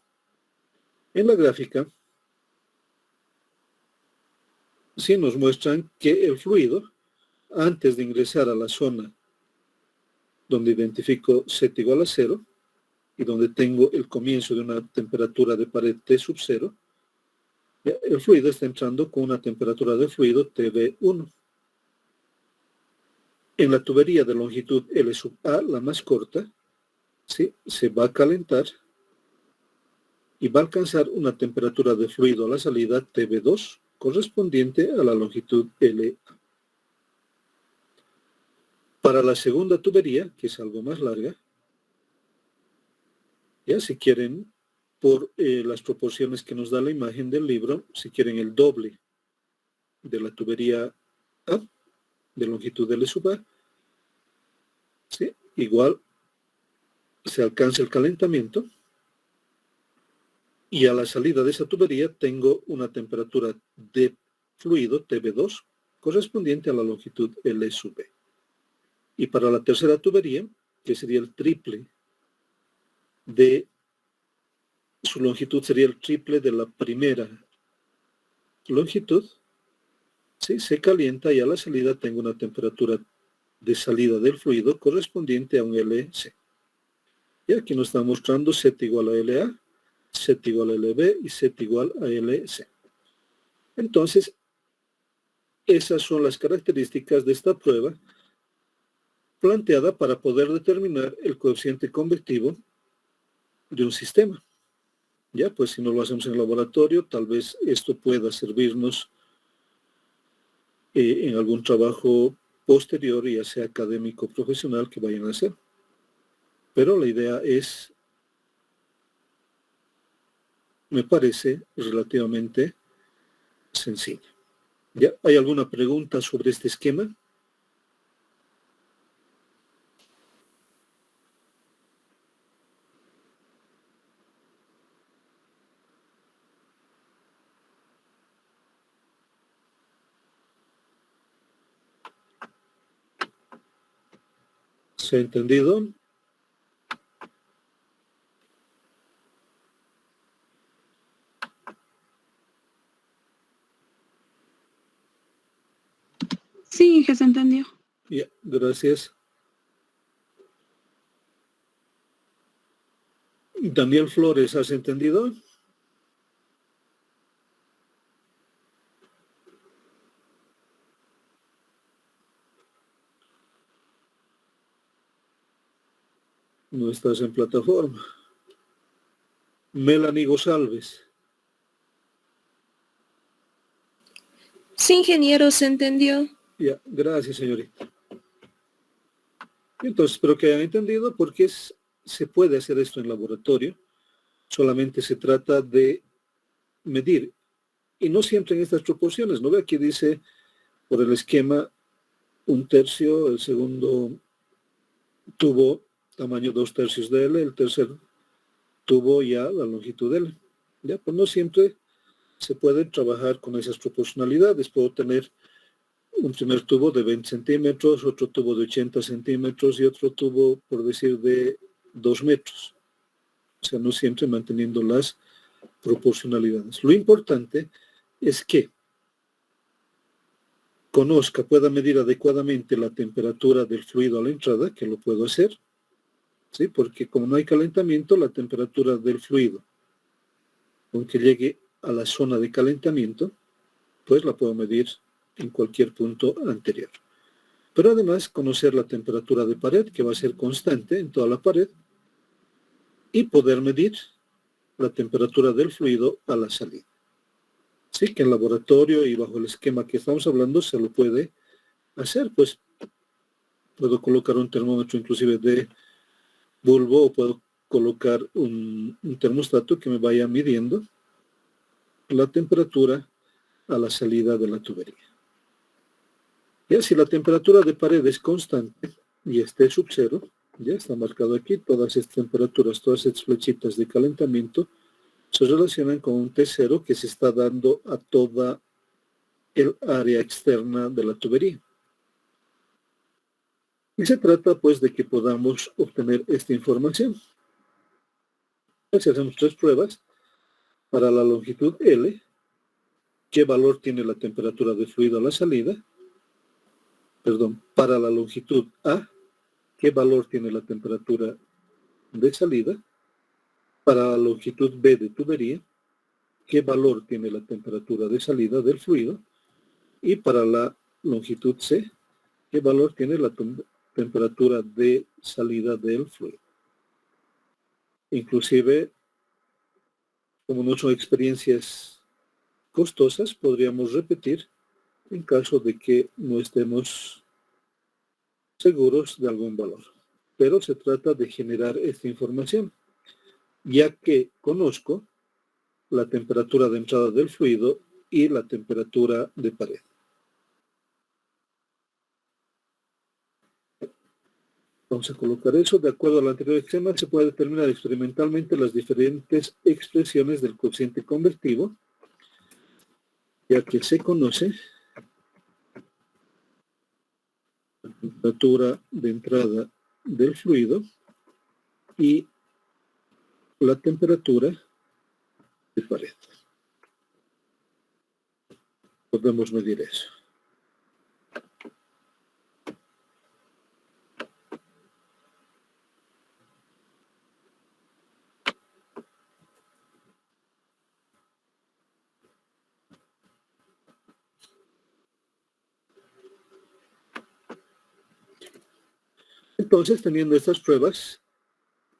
En la gráfica, sí nos muestran que el fluido, antes de ingresar a la zona donde identifico Z igual a 0, y donde tengo el comienzo de una temperatura de pared T sub 0, el fluido está entrando con una temperatura de fluido TB1. En la tubería de longitud L sub A, la más corta, ¿sí?, se va a calentar y va a alcanzar una temperatura de fluido a la salida TB2, correspondiente a la longitud LA. Para la segunda tubería, que es algo más larga, ya si quieren, por las proporciones que nos da la imagen del libro, si quieren el doble de la tubería A, de longitud L sub A, ¿sí?, igual se alcanza el calentamiento y a la salida de esa tubería tengo una temperatura de fluido TB2 correspondiente a la longitud L sub B. Y para la tercera tubería, que sería el triple de su longitud, sería el triple de la primera longitud, ¿sí?, se calienta y a la salida tengo una temperatura de salida del fluido correspondiente a un LC. Y aquí nos está mostrando Z igual a LA, Z igual a LB y Z igual a LC. Entonces, esas son las características de esta prueba planteada para poder determinar el coeficiente convectivo de un sistema. Ya, pues si no lo hacemos en el laboratorio, tal vez esto pueda servirnos en algún trabajo posterior, ya sea académico o profesional, que vayan a hacer. Pero la idea es, me parece, relativamente sencilla. ¿Ya? ¿Hay alguna pregunta sobre este esquema? ¿Se ha entendido? Sí, que se entendió. Ya, gracias. Daniel Flores, ¿has entendido? No estás en plataforma. Melanie González. Sí, ingeniero, se entendió. Ya, gracias, señorita. Entonces, espero que hayan entendido porque se puede hacer esto en laboratorio. Solamente se trata de medir. Y no siempre en estas proporciones, ¿no ve? Aquí dice, por el esquema, 1/3, el segundo tuvo tamaño 2/3 de L, el tercer tuvo ya la longitud de L. Ya, pues no siempre se puede trabajar con esas proporcionalidades. Puedo tener un primer tubo de 20 centímetros, otro tubo de 80 centímetros y otro tubo, por decir, de 2 metros. O sea, no siempre manteniendo las proporcionalidades. Lo importante es que conozca, pueda medir adecuadamente la temperatura del fluido a la entrada, que lo puedo hacer, ¿sí? Porque como no hay calentamiento, la temperatura del fluido, aunque llegue a la zona de calentamiento, pues la puedo medir en cualquier punto anterior. Pero además conocer la temperatura de pared, que va a ser constante en toda la pared, y poder medir la temperatura del fluido a la salida. Sí, que en laboratorio y bajo el esquema que estamos hablando se lo puede hacer, pues puedo colocar un termómetro inclusive de bulbo o puedo colocar un termostato que me vaya midiendo la temperatura a la salida de la tubería. Ya si la temperatura de pared es constante, y es T sub 0, ya está marcado aquí, todas estas temperaturas, todas estas flechitas de calentamiento se relacionan con un T0 que se está dando a toda el área externa de la tubería. Y se trata pues de que podamos obtener esta información. Si hacemos 3 pruebas, para la longitud L, ¿qué valor tiene la temperatura de fluido a la salida? Perdón, para la longitud A, ¿qué valor tiene la temperatura de salida? Para la longitud B de tubería, ¿qué valor tiene la temperatura de salida del fluido? Y para la longitud C, ¿qué valor tiene la temperatura de salida del fluido? Inclusive, como no son experiencias costosas, podríamos repetir en caso de que no estemos seguros de algún valor. Pero se trata de generar esta información, ya que conozco la temperatura de entrada del fluido y la temperatura de pared. Vamos a colocar eso. De acuerdo al anterior esquema, se puede determinar experimentalmente las diferentes expresiones del cociente convertivo, ya que se conoce la temperatura de entrada del fluido y la temperatura de pared. Podemos medir eso. Entonces, teniendo estas pruebas,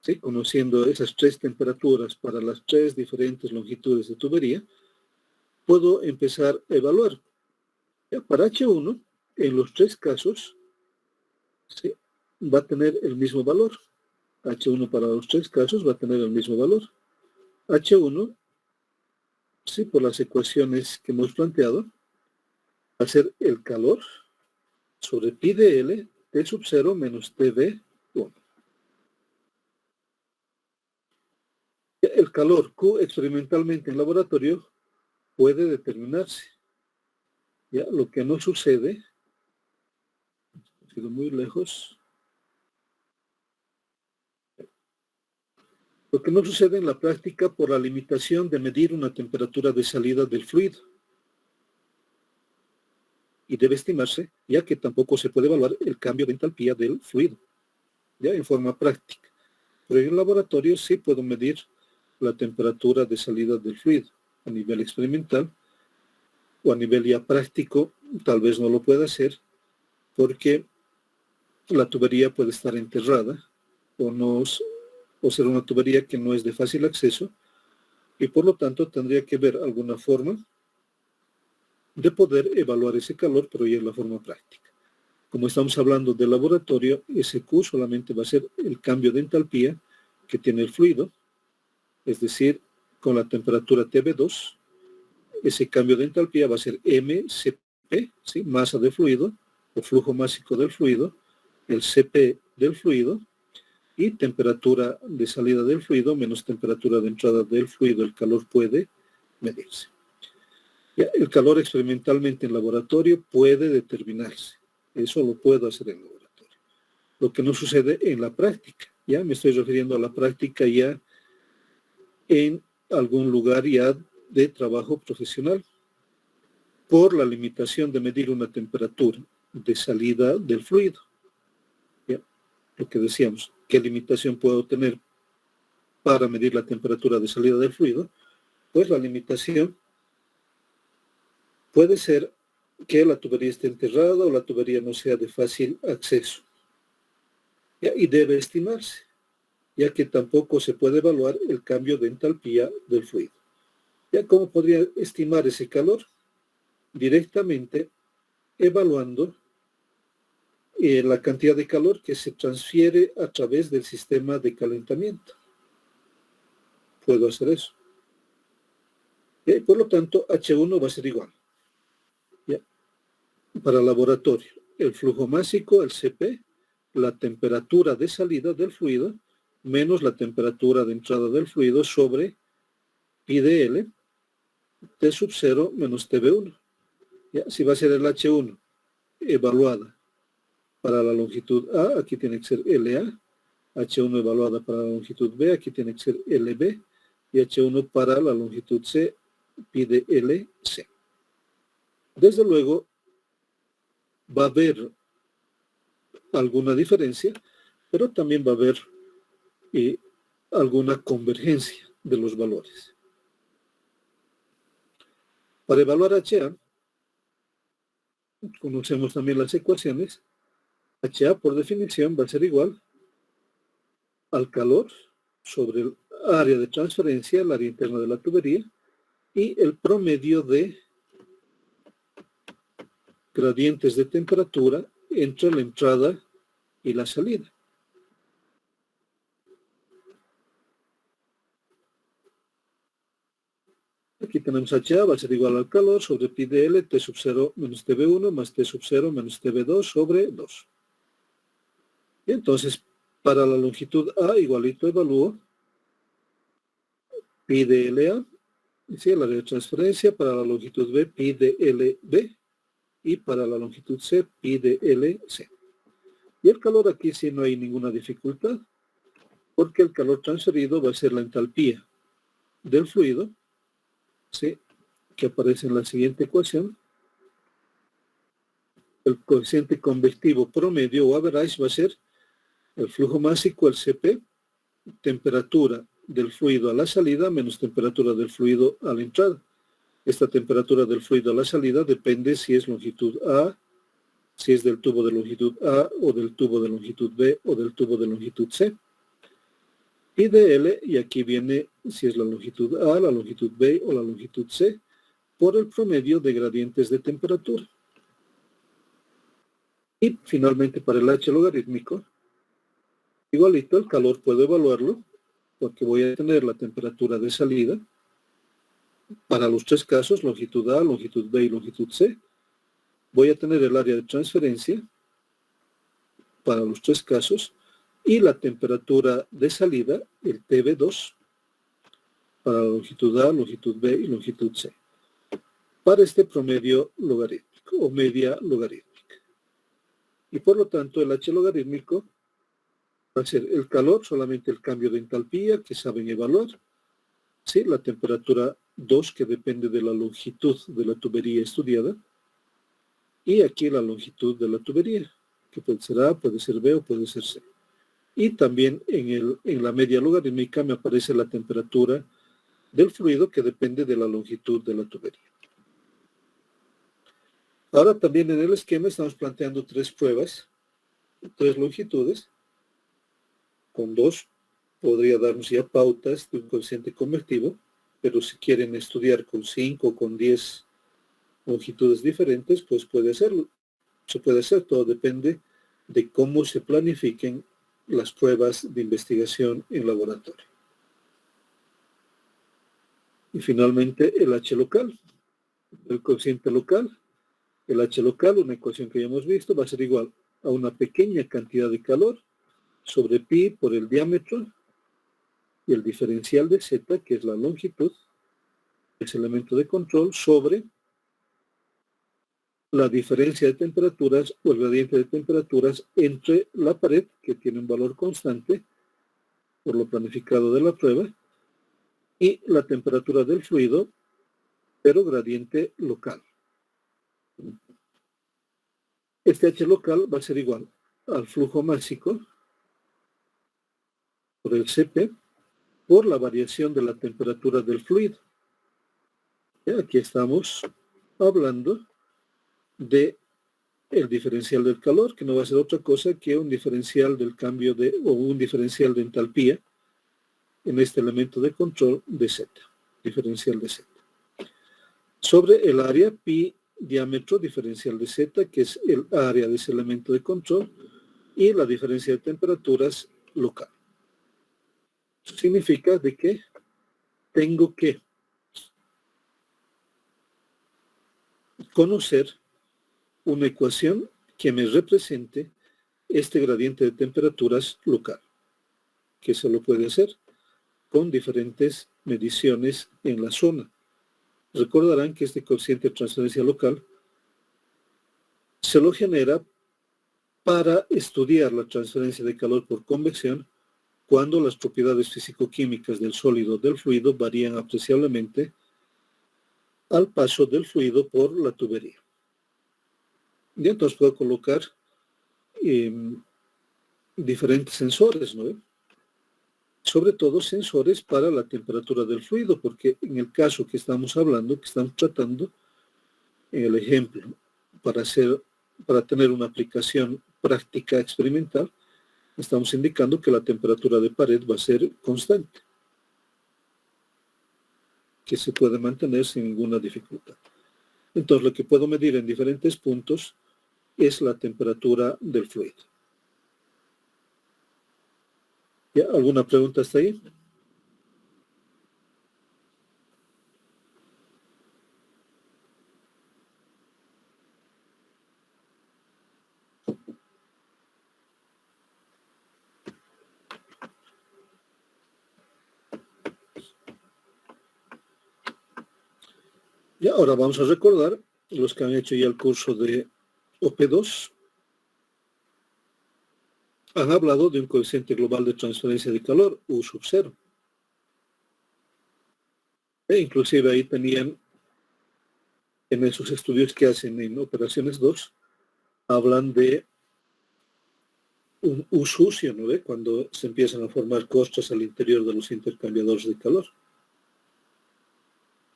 ¿sí?, conociendo esas 3 temperaturas para las 3 diferentes longitudes de tubería, puedo empezar a evaluar. Ya, para H1, en los 3 casos, ¿sí?, va a tener el mismo valor. H1 para los 3 casos va a tener el mismo valor. H1, sí, por las ecuaciones que hemos planteado, va a ser el calor sobre pi de L, T sub 0 menos TB1. El calor Q experimentalmente en laboratorio puede determinarse. Ya, lo que no sucede, ha sido muy lejos, lo que no sucede en la práctica por la limitación de medir una temperatura de salida del fluido. Y debe estimarse, ya que tampoco se puede evaluar el cambio de entalpía del fluido, ya en forma práctica. Pero en el laboratorio sí puedo medir la temperatura de salida del fluido a nivel experimental, o a nivel ya práctico, tal vez no lo pueda hacer, porque la tubería puede estar enterrada, o ser una tubería que no es de fácil acceso, y por lo tanto tendría que ver alguna forma de poder evaluar ese calor, pero ya en la forma práctica. Como estamos hablando de laboratorio, ese Q solamente va a ser el cambio de entalpía que tiene el fluido, es decir, con la temperatura TB2, ese cambio de entalpía va a ser MCP, ¿sí?, masa de fluido, o flujo másico del fluido, el CP del fluido, y temperatura de salida del fluido menos temperatura de entrada del fluido. El calor puede medirse. Ya, el calor experimentalmente en laboratorio puede determinarse. Eso lo puedo hacer en laboratorio. Lo que no sucede en la práctica. Ya me estoy refiriendo a la práctica ya en algún lugar ya de trabajo profesional, por la limitación de medir una temperatura de salida del fluido. ¿Ya? Lo que decíamos, ¿qué limitación puedo tener para medir la temperatura de salida del fluido? Pues la limitación puede ser que la tubería esté enterrada o la tubería no sea de fácil acceso. ¿Ya? Y debe estimarse, ya que tampoco se puede evaluar el cambio de entalpía del fluido. ¿Ya? ¿Cómo podría estimar ese calor? Directamente evaluando la cantidad de calor que se transfiere a través del sistema de calentamiento. Puedo hacer eso. Y por lo tanto, H1 va a ser igual. ¿Ya? Para laboratorio, el flujo másico, el CP, la temperatura de salida del fluido menos la temperatura de entrada del fluido sobre pi de L, T sub 0 menos TB1. ¿Ya? Si va a ser el H1 evaluada para la longitud A, aquí tiene que ser LA, H1 evaluada para la longitud B, aquí tiene que ser LB, y H1 para la longitud C, pi de LC. Desde luego, va a haber alguna diferencia, pero también va a haber alguna convergencia de los valores. Para evaluar HA, conocemos también las ecuaciones. HA, por definición, va a ser igual al calor sobre el área de transferencia, el área interna de la tubería, y el promedio de gradientes de temperatura entre la entrada y la salida. Aquí tenemos HA, va a ser igual al calor sobre pi de L, T sub 0 menos TB1 más T sub 0 menos TB2 sobre 2. Y entonces, para la longitud A, igualito evalúo pi de LA, ¿sí? El área de transferencia, para la longitud B, pi de LB, y para la longitud C, pi de LC. Y el calor aquí sí no hay ninguna dificultad, porque el calor transferido va a ser la entalpía del fluido, ¿sí? Que aparece en la siguiente ecuación. El coeficiente convectivo promedio o average va a ser el flujo másico, el CP, temperatura del fluido a la salida menos temperatura del fluido a la entrada. Esta temperatura del fluido a la salida depende si es longitud A, si es del tubo de longitud A o del tubo de longitud B o del tubo de longitud C. Y de L, y aquí viene si es la longitud A, la longitud B o la longitud C, por el promedio de gradientes de temperatura. Y finalmente para el H logarítmico, igualito el calor puedo evaluarlo, porque voy a tener la temperatura de salida para los tres casos, longitud A, longitud B y longitud C. Voy a tener el área de transferencia para los tres casos y la temperatura de salida, el TB2, para la longitud A, longitud B y longitud C, para este promedio logarítmico o media logarítmica. Y por lo tanto el H logarítmico va a ser el calor, solamente el cambio de entalpía que saben evaluar, ¿sí? La temperatura 2 que depende de la longitud de la tubería estudiada, y aquí la longitud de la tubería, que puede ser A, puede ser B o puede ser C. Y también en la media logarítmica me aparece la temperatura del fluido que depende de la longitud de la tubería. Ahora también en el esquema estamos planteando tres pruebas, tres longitudes. Con dos podría darnos ya pautas de un coeficiente convectivo, pero si quieren estudiar con 5 o con 10 longitudes diferentes, pues puede hacerlo. Se puede hacer, todo depende de cómo se planifiquen las pruebas de investigación en laboratorio. Y finalmente el H local, el coeficiente local. El H local, una ecuación que ya hemos visto, va a ser igual a una pequeña cantidad de calor sobre pi por el diámetro y el diferencial de z, que es la longitud, ese elemento de control, sobre la diferencia de temperaturas o el gradiente de temperaturas entre la pared, que tiene un valor constante por lo planificado de la prueba, y la temperatura del fluido, pero gradiente local. Este H local va a ser igual al flujo másico por el CP por la variación de la temperatura del fluido. Aquí estamos hablando de el diferencial del calor, que no va a ser otra cosa que un diferencial del cambio de, o un diferencial de entalpía en este elemento de control de Z, diferencial de Z. Sobre el área pi diámetro diferencial de Z, que es el área de ese elemento de control, y la diferencia de temperaturas local. Eso significa de que tengo que conocer una ecuación que me represente este gradiente de temperaturas local, que se lo puede hacer con diferentes mediciones en la zona. Recordarán que este coeficiente de transferencia local se lo genera para estudiar la transferencia de calor por convección cuando las propiedades físico-químicas del sólido o del fluido varían apreciablemente al paso del fluido por la tubería. Y entonces puedo colocar diferentes sensores, ¿no? Sobre todo sensores para la temperatura del fluido, porque en el caso que estamos hablando, que estamos tratando, en el ejemplo, para tener una aplicación práctica experimental, estamos indicando que la temperatura de pared va a ser constante, que se puede mantener sin ninguna dificultad. Entonces, lo que puedo medir en diferentes puntos es la temperatura del fluido. ¿Ya? ¿Alguna pregunta hasta ahí? Y ahora vamos a recordar, los que han hecho ya el curso de OP2, han hablado de un coeficiente global de transferencia de calor, U sub 0. E inclusive ahí tenían, en esos estudios que hacen en operaciones 2, hablan de un U sucio, ¿no ve? Cuando se empiezan a formar costras al interior de los intercambiadores de calor.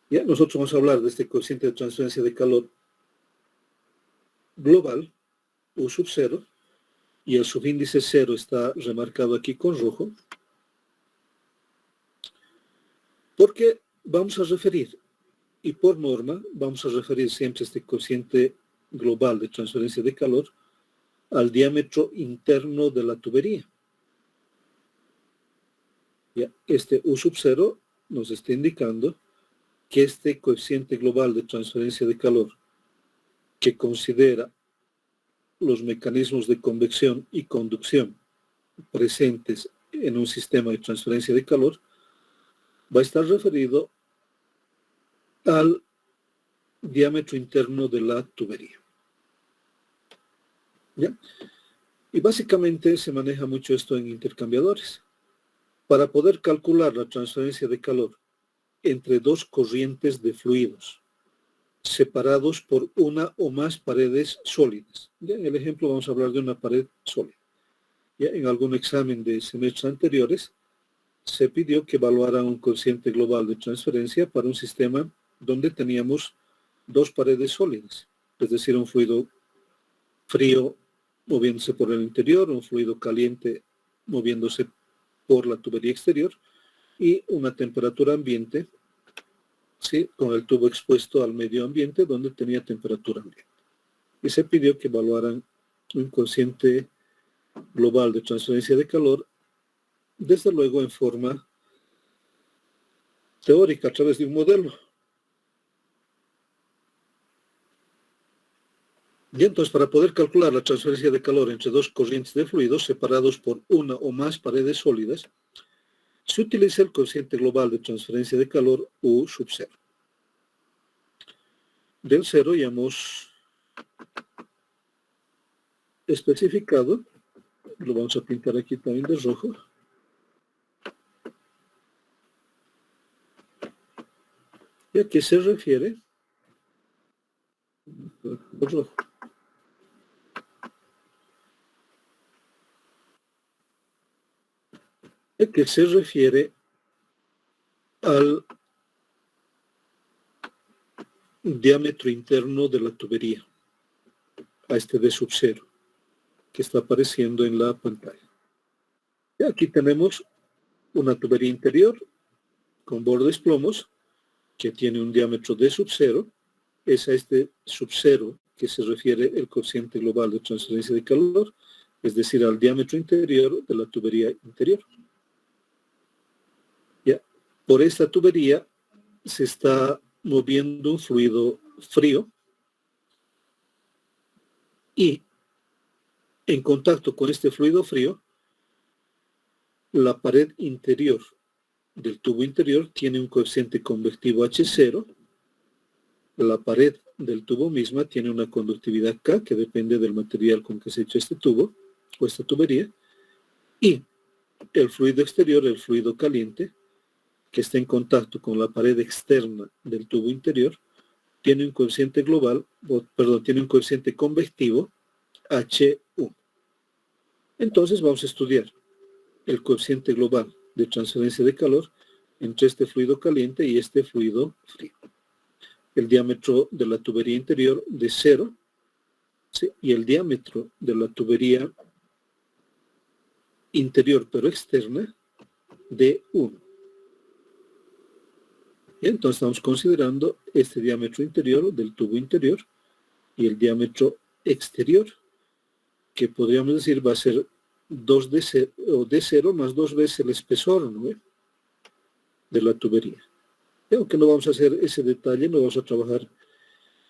Ya, nosotros vamos a hablar de este coeficiente de transferencia de calor global, U sub 0, y el subíndice 0 está remarcado aquí con rojo, porque vamos a referir, y por norma, vamos a referir siempre este coeficiente global de transferencia de calor al diámetro interno de la tubería. Ya, este U sub 0 nos está indicando que este coeficiente global de transferencia de calor, que considera los mecanismos de convección y conducción presentes en un sistema de transferencia de calor, va a estar referido al diámetro interno de la tubería. ¿Ya? Y básicamente se maneja mucho esto en intercambiadores. Para poder calcular la transferencia de calor entre dos corrientes de fluidos separados por una o más paredes sólidas. Ya en el ejemplo vamos a hablar de una pared sólida. Ya en algún examen de semestres anteriores se pidió que evaluaran un coeficiente global de transferencia para un sistema donde teníamos dos paredes sólidas, es decir, un fluido frío moviéndose por el interior, un fluido caliente moviéndose por la tubería exterior y una temperatura ambiente, ¿sí?, con el tubo expuesto al medio ambiente donde tenía temperatura ambiente. Y se pidió que evaluaran un coeficiente global de transferencia de calor, desde luego en forma teórica a través de un modelo. Y entonces, para poder calcular la transferencia de calor entre dos corrientes de fluidos separados por una o más paredes sólidas, se utiliza el coeficiente global de transferencia de calor U sub 0. Del 0 ya hemos especificado, lo vamos a pintar aquí también de rojo. ¿Y a qué se refiere? Rojo. Que se refiere al diámetro interno de la tubería, a este D sub 0, que está apareciendo en la pantalla. Y aquí tenemos una tubería interior con bordes plomos, que tiene un diámetro D sub 0, es a este sub 0 que se refiere el coeficiente global de transferencia de calor, es decir, al diámetro interior de la tubería interior. Ya, por esta tubería se está moviendo un fluido frío y En contacto con este fluido frío, la pared interior del tubo interior tiene un coeficiente convectivo H0, la pared del tubo misma tiene una conductividad K, que depende del material con que se ha hecho este tubo, o esta tubería, y el fluido exterior, el fluido caliente, que está en contacto con la pared externa del tubo interior, tiene un coeficiente tiene un coeficiente convectivo HU. Entonces vamos a estudiar el coeficiente global de transferencia de calor entre este fluido caliente y este fluido frío. El diámetro de la tubería interior de 0, ¿sí? Y el diámetro de la tubería interior pero externa de 1. Y entonces estamos considerando este diámetro interior del tubo interior y el diámetro exterior, que podríamos decir va a ser D0 más 2 veces el espesor, ¿no? De la tubería. Y aunque no vamos a hacer ese detalle, no vamos a trabajar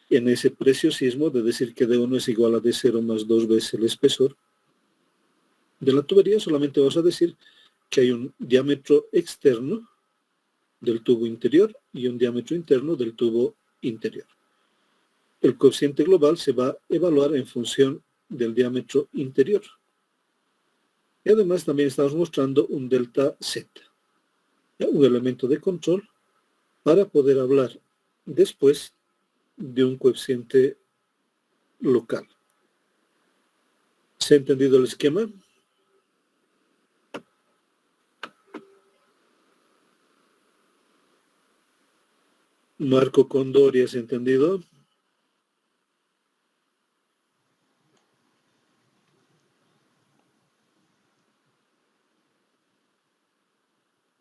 en ese preciosismo de decir que D1 es igual a D0 más 2 veces el espesor de la tubería, solamente vamos a decir que hay un diámetro externo del tubo interior y un diámetro interno del tubo interior. El coeficiente global se va a evaluar en función del diámetro interior. Y además también estamos mostrando un delta Z, un elemento de control para poder hablar después de un coeficiente local. ¿Se ha entendido el esquema? Marco Condori, ¿has entendido?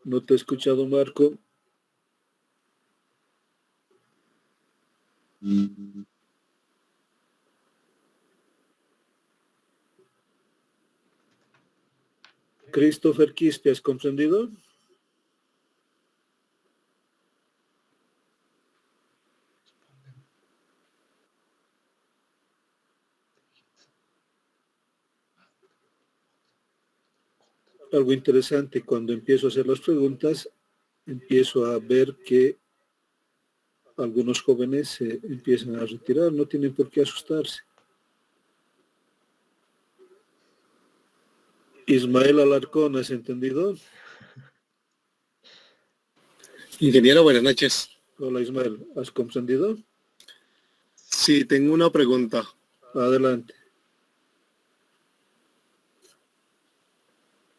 No te he escuchado, Marco. Christopher Quispe, ¿has comprendido? Algo interesante, cuando empiezo a hacer las preguntas, empiezo a ver que algunos jóvenes se empiezan a retirar, no tienen por qué asustarse. Ismael Alarcón, ¿has entendido? Ingeniero, buenas noches. Hola Ismael, ¿has comprendido? Sí, tengo una pregunta. Adelante.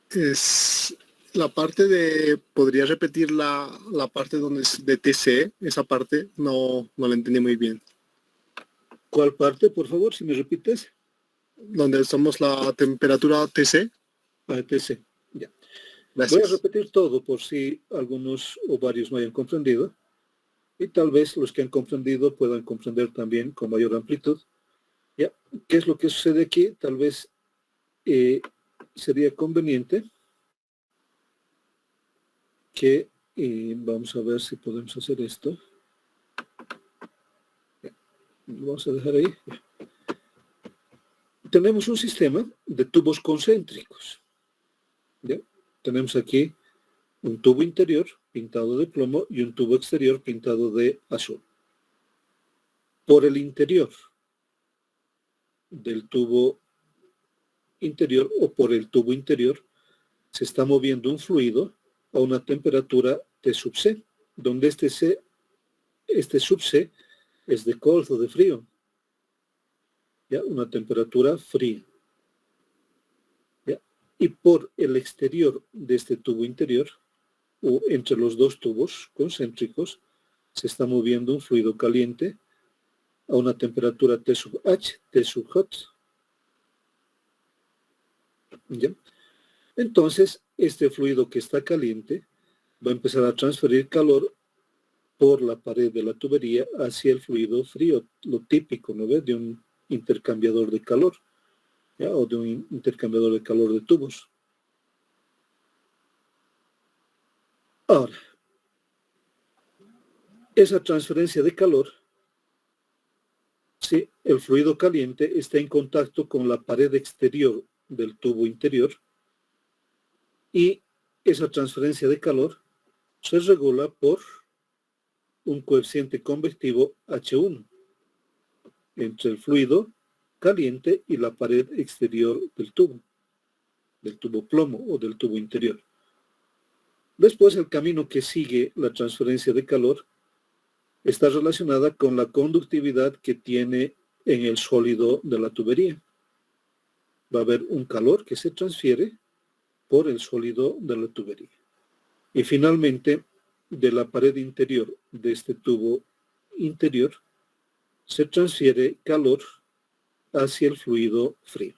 Es la parte de, ¿podría repetir la parte donde es de TC? Esa parte no la entendí muy bien. ¿Cuál parte, por favor, si me repites? Donde estamos la temperatura TC. ATC. Ya. Gracias. Voy a repetir todo por si algunos o varios no hayan comprendido. Y tal vez los que han comprendido puedan comprender también con mayor amplitud. ¿Ya? ¿Qué es lo que sucede aquí? Tal vez sería conveniente que, vamos a ver si podemos hacer esto. Lo vamos a dejar ahí. Tenemos un sistema de tubos concéntricos. ¿Ya? Tenemos aquí un tubo interior pintado de plomo y un tubo exterior pintado de azul. Por el interior del tubo interior o por el tubo interior se está moviendo un fluido a una temperatura T sub C, donde este sub C es de cold o de frío, ¿ya? Una temperatura fría. ¿Ya? Y por el exterior de este tubo interior, o entre los dos tubos concéntricos, se está moviendo un fluido caliente a una temperatura T sub H, T sub hot. ¿Ya? Entonces, este fluido que está caliente va a empezar a transferir calor por la pared de la tubería hacia el fluido frío, lo típico, ¿no ves? De un intercambiador de calor, ¿ya? O de un intercambiador de calor de tubos. Ahora, esa transferencia de calor si el fluido caliente está en contacto con la pared exterior del tubo interior y esa transferencia de calor se regula por un coeficiente convectivo H1 entre el fluido caliente y la pared exterior del tubo plomo o del tubo interior. Después, el camino que sigue la transferencia de calor está relacionada con la conductividad que tiene en el sólido de la tubería. Va a haber un calor que se transfiere por el sólido de la tubería. Y finalmente, de la pared interior de este tubo interior, se transfiere calor hacia el fluido frío.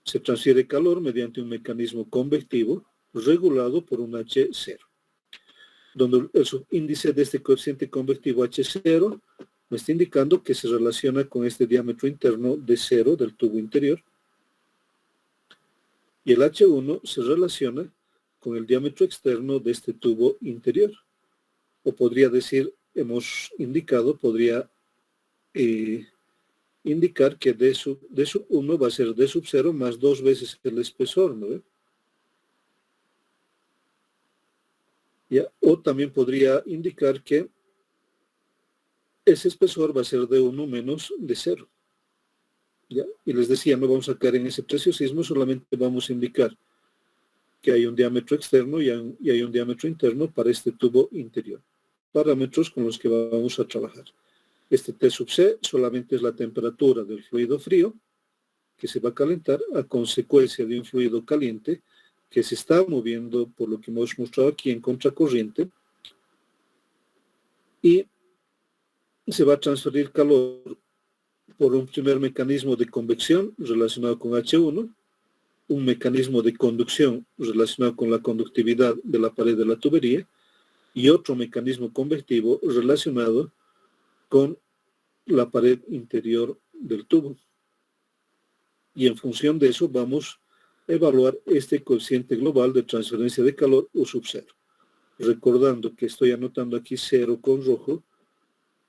Se transfiere calor mediante un mecanismo convectivo regulado por un H0, donde el subíndice de este coeficiente convectivo H0 me está indicando que se relaciona con este diámetro interno de 0 del tubo interior, y el H1 se relaciona con el diámetro externo de este tubo interior. O podría decir, hemos indicado, podría indicar que D sub 1 va a ser D sub 0 más 2 veces el espesor, ¿no? ¿Ya? O también podría indicar que ese espesor va a ser D1 menos D0. ¿Ya? Y les decía, no vamos a caer en ese preciosismo, solamente vamos a indicar que hay un diámetro externo y hay un diámetro interno para este tubo interior. Parámetros con los que vamos a trabajar. Este T sub C solamente es la temperatura del fluido frío que se va a calentar a consecuencia de un fluido caliente que se está moviendo, por lo que hemos mostrado aquí, en contracorriente, y se va a transferir calor por un primer mecanismo de convección relacionado con H1, un mecanismo de conducción relacionado con la conductividad de la pared de la tubería y otro mecanismo convectivo relacionado con la pared interior del tubo. Y en función de eso vamos a evaluar este coeficiente global de transferencia de calor U sub 0. Recordando que estoy anotando aquí 0 con rojo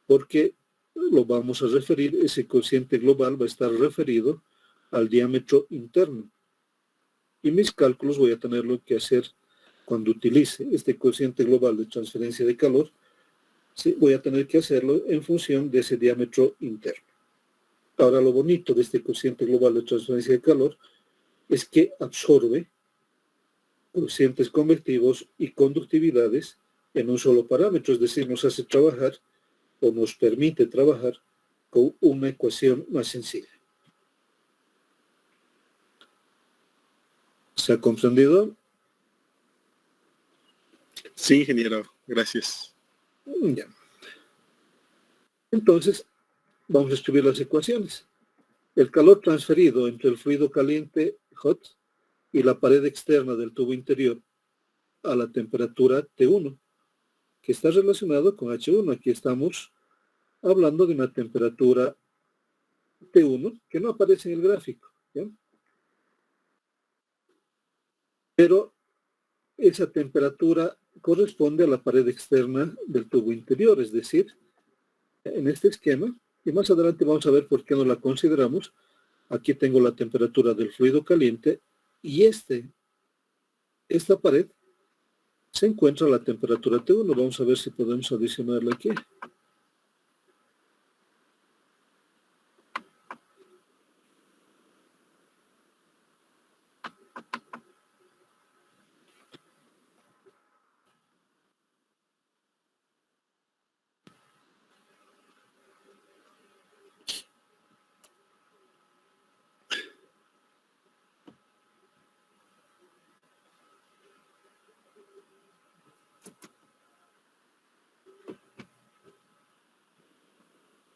porque lo vamos a referir, ese coeficiente global va a estar referido al diámetro interno. Y mis cálculos voy a tenerlo que hacer cuando utilice este coeficiente global de transferencia de calor. Sí, voy a tener que hacerlo en función de ese diámetro interno. Ahora, lo bonito de este coeficiente global de transferencia de calor es que absorbe coeficientes convectivos y conductividades en un solo parámetro, es decir, nos hace trabajar o nos permite trabajar con una ecuación más sencilla. ¿Se ha comprendido? Sí, ingeniero, gracias. Ya. Entonces, vamos a escribir las ecuaciones. El calor transferido entre el fluido caliente, hot, y la pared externa del tubo interior a la temperatura T1, que está relacionado con H1. Aquí estamos hablando de una temperatura T1 que no aparece en el gráfico, ¿ya? Pero esa temperatura corresponde a la pared externa del tubo interior, es decir, en este esquema, y más adelante vamos a ver por qué no la consideramos. Aquí tengo la temperatura del fluido caliente y esta pared se encuentra a la temperatura T1. Vamos a ver si podemos adicionarla aquí.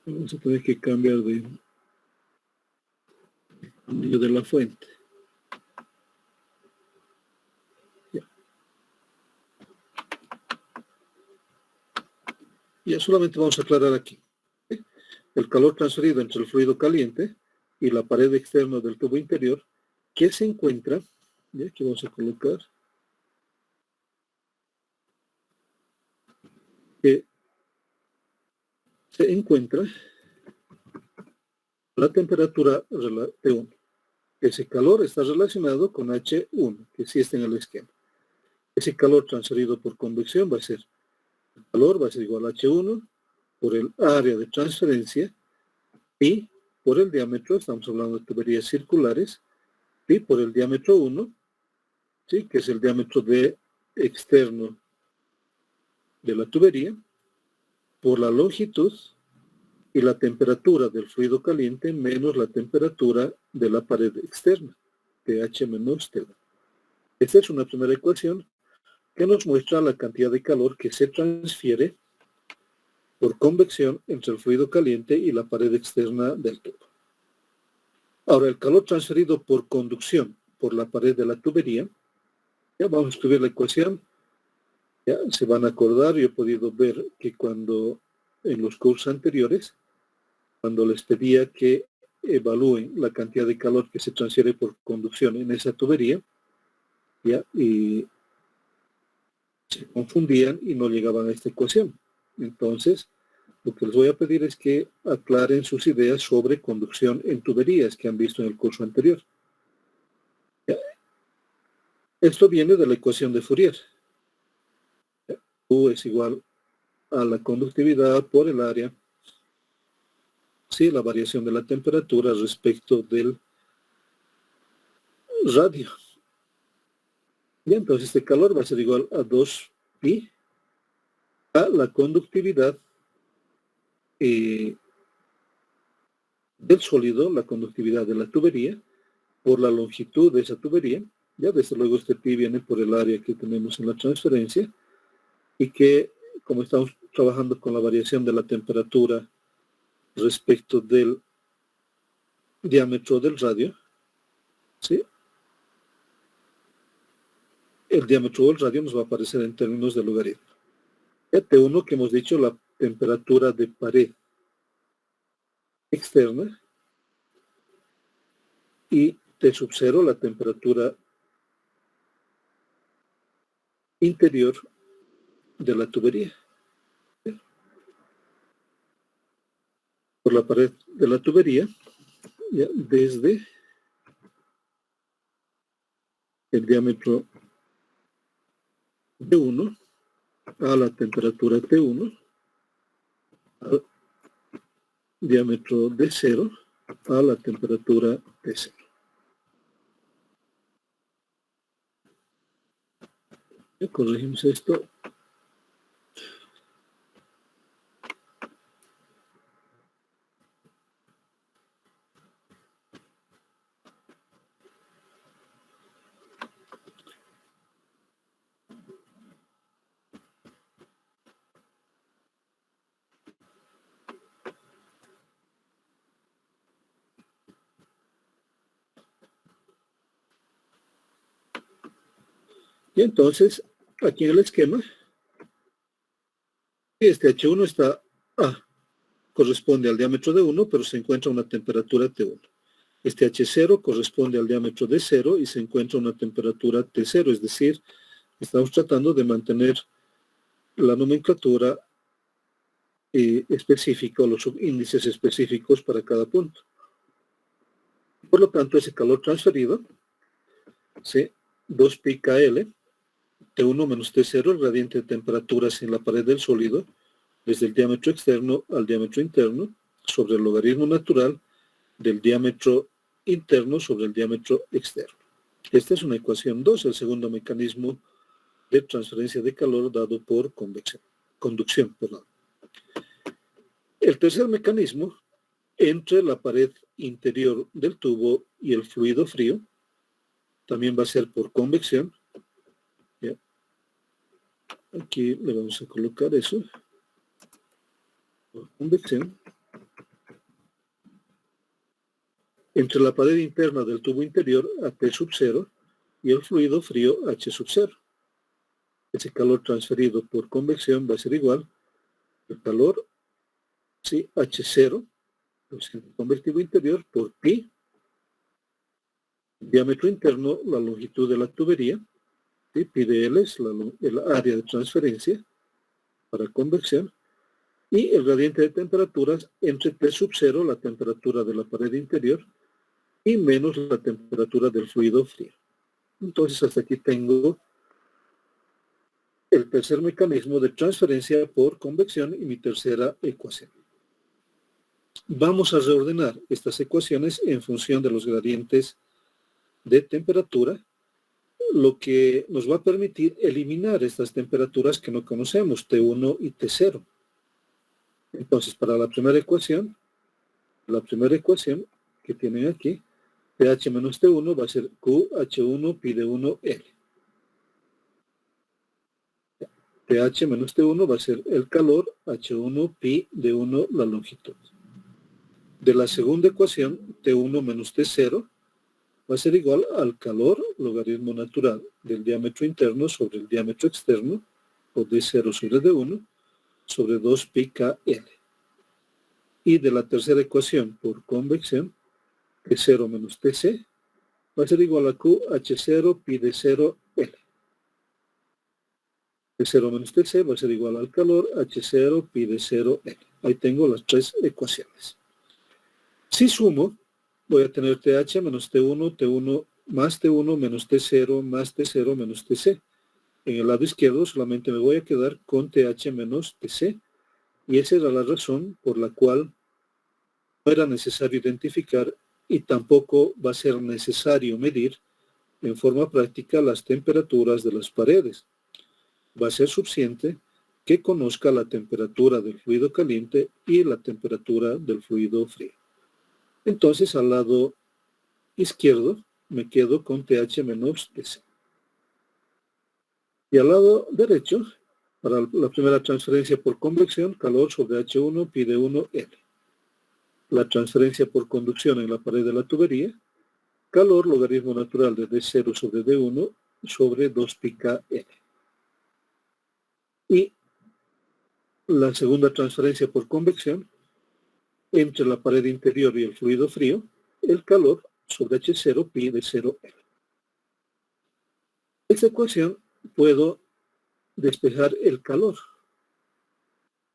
Vamos a tener que cambiar de la fuente. Ya solamente vamos a aclarar aquí. El calor transferido entre el fluido caliente y la pared externa del tubo interior, que se encuentra, y aquí vamos a colocar, que se encuentra la temperatura T1. Ese calor está relacionado con H1, que sí está en el esquema. Ese calor transferido por convección va a ser, el calor va a ser igual a H1 por el área de transferencia y por el diámetro, estamos hablando de tuberías circulares, y por el diámetro 1, ¿sí? Que es el diámetro de externo de la tubería, por la longitud y la temperatura del fluido caliente menos la temperatura de la pared externa, pH menos T. Esta es una primera ecuación que nos muestra la cantidad de calor que se transfiere por convección entre el fluido caliente y la pared externa del tubo. Ahora, el calor transferido por conducción por la pared de la tubería, ya vamos a escribir la ecuación, ya se van a acordar, yo he podido ver que cuando en los cursos anteriores, cuando les pedía que evalúen la cantidad de calor que se transfiere por conducción en esa tubería, ya, y se confundían y no llegaban a esta ecuación. Entonces, lo que les voy a pedir es que aclaren sus ideas sobre conducción en tuberías que han visto en el curso anterior. ¿Ya? Esto viene de la ecuación de Fourier. ¿Ya? U es igual a la conductividad por el área, sí, la variación de la temperatura respecto del radio. Y entonces este calor va a ser igual a 2pi a la conductividad del sólido, la conductividad de la tubería, por la longitud de esa tubería. Ya desde luego este pi viene por el área que tenemos en la transferencia y que, como estamos trabajando con la variación de la temperatura respecto del diámetro del radio, ¿sí? El diámetro del radio nos va a aparecer en términos de logaritmo. T1, que hemos dicho, la temperatura de pared externa, y T sub 0, la temperatura interior de la tubería. Por la pared de la tubería, ya, desde el diámetro T1 a la temperatura T1, al diámetro D0 a la temperatura T0. Ya corregimos esto. Y entonces, aquí en el esquema, este H1 está corresponde al diámetro de 1, pero se encuentra a una temperatura T1. Este H0 corresponde al diámetro de 0 y se encuentra a una temperatura T0, es decir, estamos tratando de mantener la nomenclatura específica o los subíndices específicos para cada punto. Por lo tanto, ese calor transferido, ¿sí? 2pi KL, T1 menos T0, el gradiente de temperaturas en la pared del sólido, desde el diámetro externo al diámetro interno, sobre el logaritmo natural del diámetro interno sobre el diámetro externo. Esta es una ecuación 2, el segundo mecanismo de transferencia de calor dado por conducción. El tercer mecanismo, entre la pared interior del tubo y el fluido frío, también va a ser por convección. ¿Ya? Aquí le vamos a colocar eso. Por convección. Entre la pared interna del tubo interior a T sub 0 y el fluido frío H sub 0. Ese calor transferido por convección va a ser igual al calor, ¿sí? H0, el convectivo interior, por pi, diámetro interno, la longitud de la tubería, ¿sí? Pi de L es el área de transferencia para convección, y el gradiente de temperaturas entre T sub 0, la temperatura de la pared interior, y menos la temperatura del fluido frío. Entonces hasta aquí tengo el tercer mecanismo de transferencia por convección y mi tercera ecuación. Vamos a reordenar estas ecuaciones en función de los gradientes de temperatura, lo que nos va a permitir eliminar estas temperaturas que no conocemos, T1 y T0. Entonces, para la primera ecuación que tienen aquí, pH menos T1 va a ser QH1 pi de 1L. pH menos T1 va a ser el calor, H1 pi de 1 la longitud. De la segunda ecuación, T1 menos T0 va a ser igual al calor logaritmo natural del diámetro interno sobre el diámetro externo, o D0 sobre D1, sobre 2 pi KL. Y de la tercera ecuación por convección, T0 menos Tc, va a ser igual a QH0 pi de 0L. T0 menos Tc va a ser igual al calor, H0 pi de 0L. Ahí tengo las tres ecuaciones. Si sumo, voy a tener TH menos T1, T1 más T1 menos T0 más T0 menos Tc. En el lado izquierdo solamente me voy a quedar con TH menos Tc, y esa era la razón por la cual no era necesario identificar y tampoco va a ser necesario medir en forma práctica las temperaturas de las paredes. Va a ser suficiente que conozca la temperatura del fluido caliente y la temperatura del fluido frío. Entonces, al lado izquierdo me quedo con TH menos Tc. Y al lado derecho, para la primera transferencia por convección, calor sobre H1 pi de 1L. La transferencia por conducción en la pared de la tubería, calor logaritmo natural de D0 sobre D1 sobre 2 pi KL. Y la segunda transferencia por convección, entre la pared interior y el fluido frío, el calor sobre H0 pi de 0L. Esta ecuación puedo despejar el calor.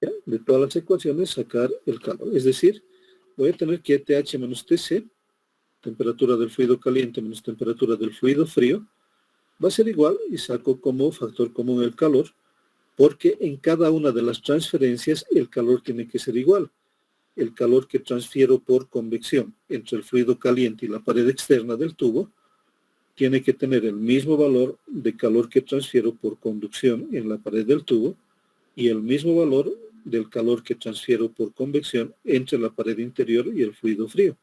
¿Ya? De todas las ecuaciones sacar el calor. Es decir, voy a tener que TH menos Tc, temperatura del fluido caliente menos temperatura del fluido frío, va a ser igual, y saco como factor común el calor, porque en cada una de las transferencias el calor tiene que ser igual. El calor que transfiero por convección entre el fluido caliente y la pared externa del tubo tiene que tener el mismo valor de calor que transfiero por conducción en la pared del tubo y el mismo valor del calor que transfiero por convección entre la pared interior y el fluido frío.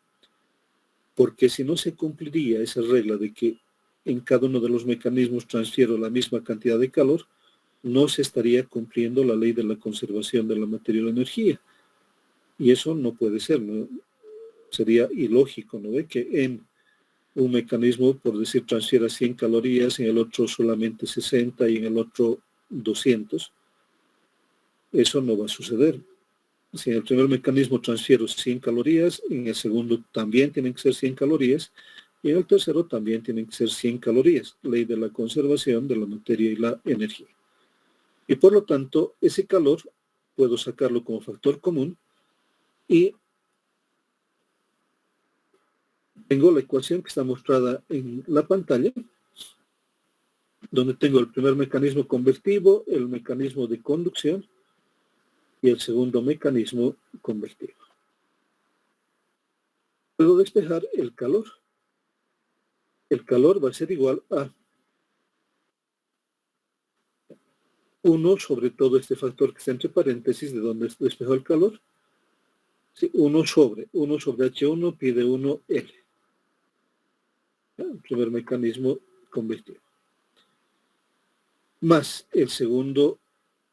Porque si no se cumpliría esa regla de que en cada uno de los mecanismos transfiero la misma cantidad de calor, no se estaría cumpliendo la ley de la conservación de la materia y la energía. Y eso no puede ser, ¿no? Sería ilógico, ¿no? De que en un mecanismo, por decir, transfiera 100 calorías, en el otro solamente 60 y en el otro 200. Eso no va a suceder. Si en el primer mecanismo transfiero 100 calorías, en el segundo también tienen que ser 100 calorías, y en el tercero también tienen que ser 100 calorías. Ley de la conservación de la materia y la energía. Y por lo tanto, ese calor puedo sacarlo como factor común, y tengo la ecuación que está mostrada en la pantalla, donde tengo el primer mecanismo convectivo, el mecanismo de conducción y el segundo mecanismo convectivo. Puedo despejar el calor. El calor va a ser igual a 1 sobre todo este factor que está entre paréntesis, de donde despejo el calor. Sí, 1 sobre H1 pi de 1L. El primer mecanismo convectivo. Más el segundo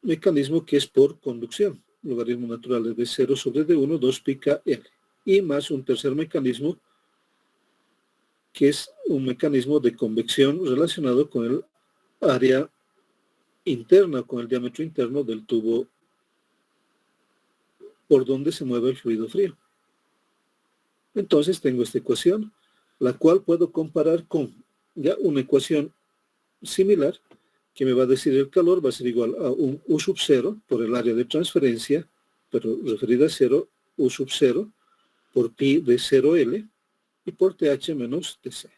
mecanismo que es por conducción, logaritmo natural de D0 sobre D1, 2 pi KL. Y más un tercer mecanismo que es un mecanismo de convección relacionado con el área interna, con el diámetro interno del tubo por donde se mueve el fluido frío. Entonces tengo esta ecuación, la cual puedo comparar con ya una ecuación similar, que me va a decir el calor va a ser igual a un U sub 0 por el área de transferencia pero referida a 0, U sub 0 por pi de 0L y por TH menos TC.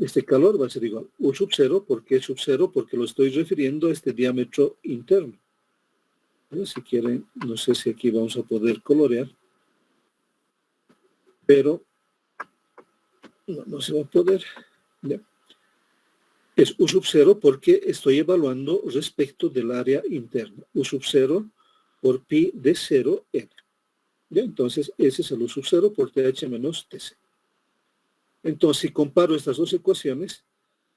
Este calor va a ser igual U sub 0, ¿por qué sub 0? Porque lo estoy refiriendo a este diámetro interno. Si quieren, no sé si aquí vamos a poder colorear, pero no se va a poder. ¿Ya? Es U sub 0 porque estoy evaluando respecto del área interna. U sub 0 por pi de 0L. ¿Ya? Entonces, ese es el U sub 0 por TH menos TC. Entonces, si comparo estas dos ecuaciones,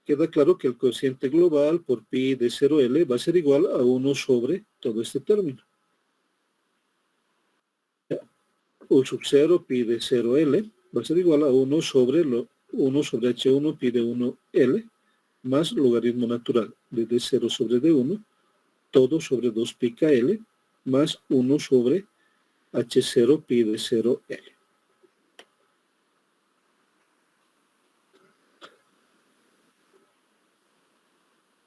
queda claro que el cociente global por pi de 0L va a ser igual a 1 sobre todo este término. U sub 0 pi de 0L va a ser igual a 1 sobre H1 pi de 1L más logaritmo natural de D0 sobre D1, todo sobre 2 pi KL más 1 sobre H0 pi de 0L.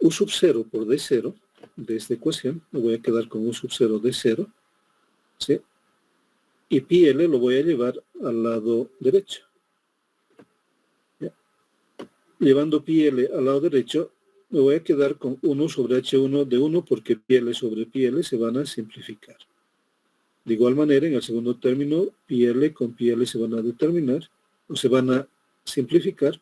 U sub 0 por D0 de esta ecuación, me voy a quedar con U sub 0 D0, ¿sí? Y pi L lo voy a llevar al lado derecho. ¿Ya? Llevando pi L al lado derecho, me voy a quedar con 1 sobre H1 de 1 porque pi L sobre pi L se van a simplificar. De igual manera, en el segundo término, pi L con pi L se van a determinar, o se van a simplificar.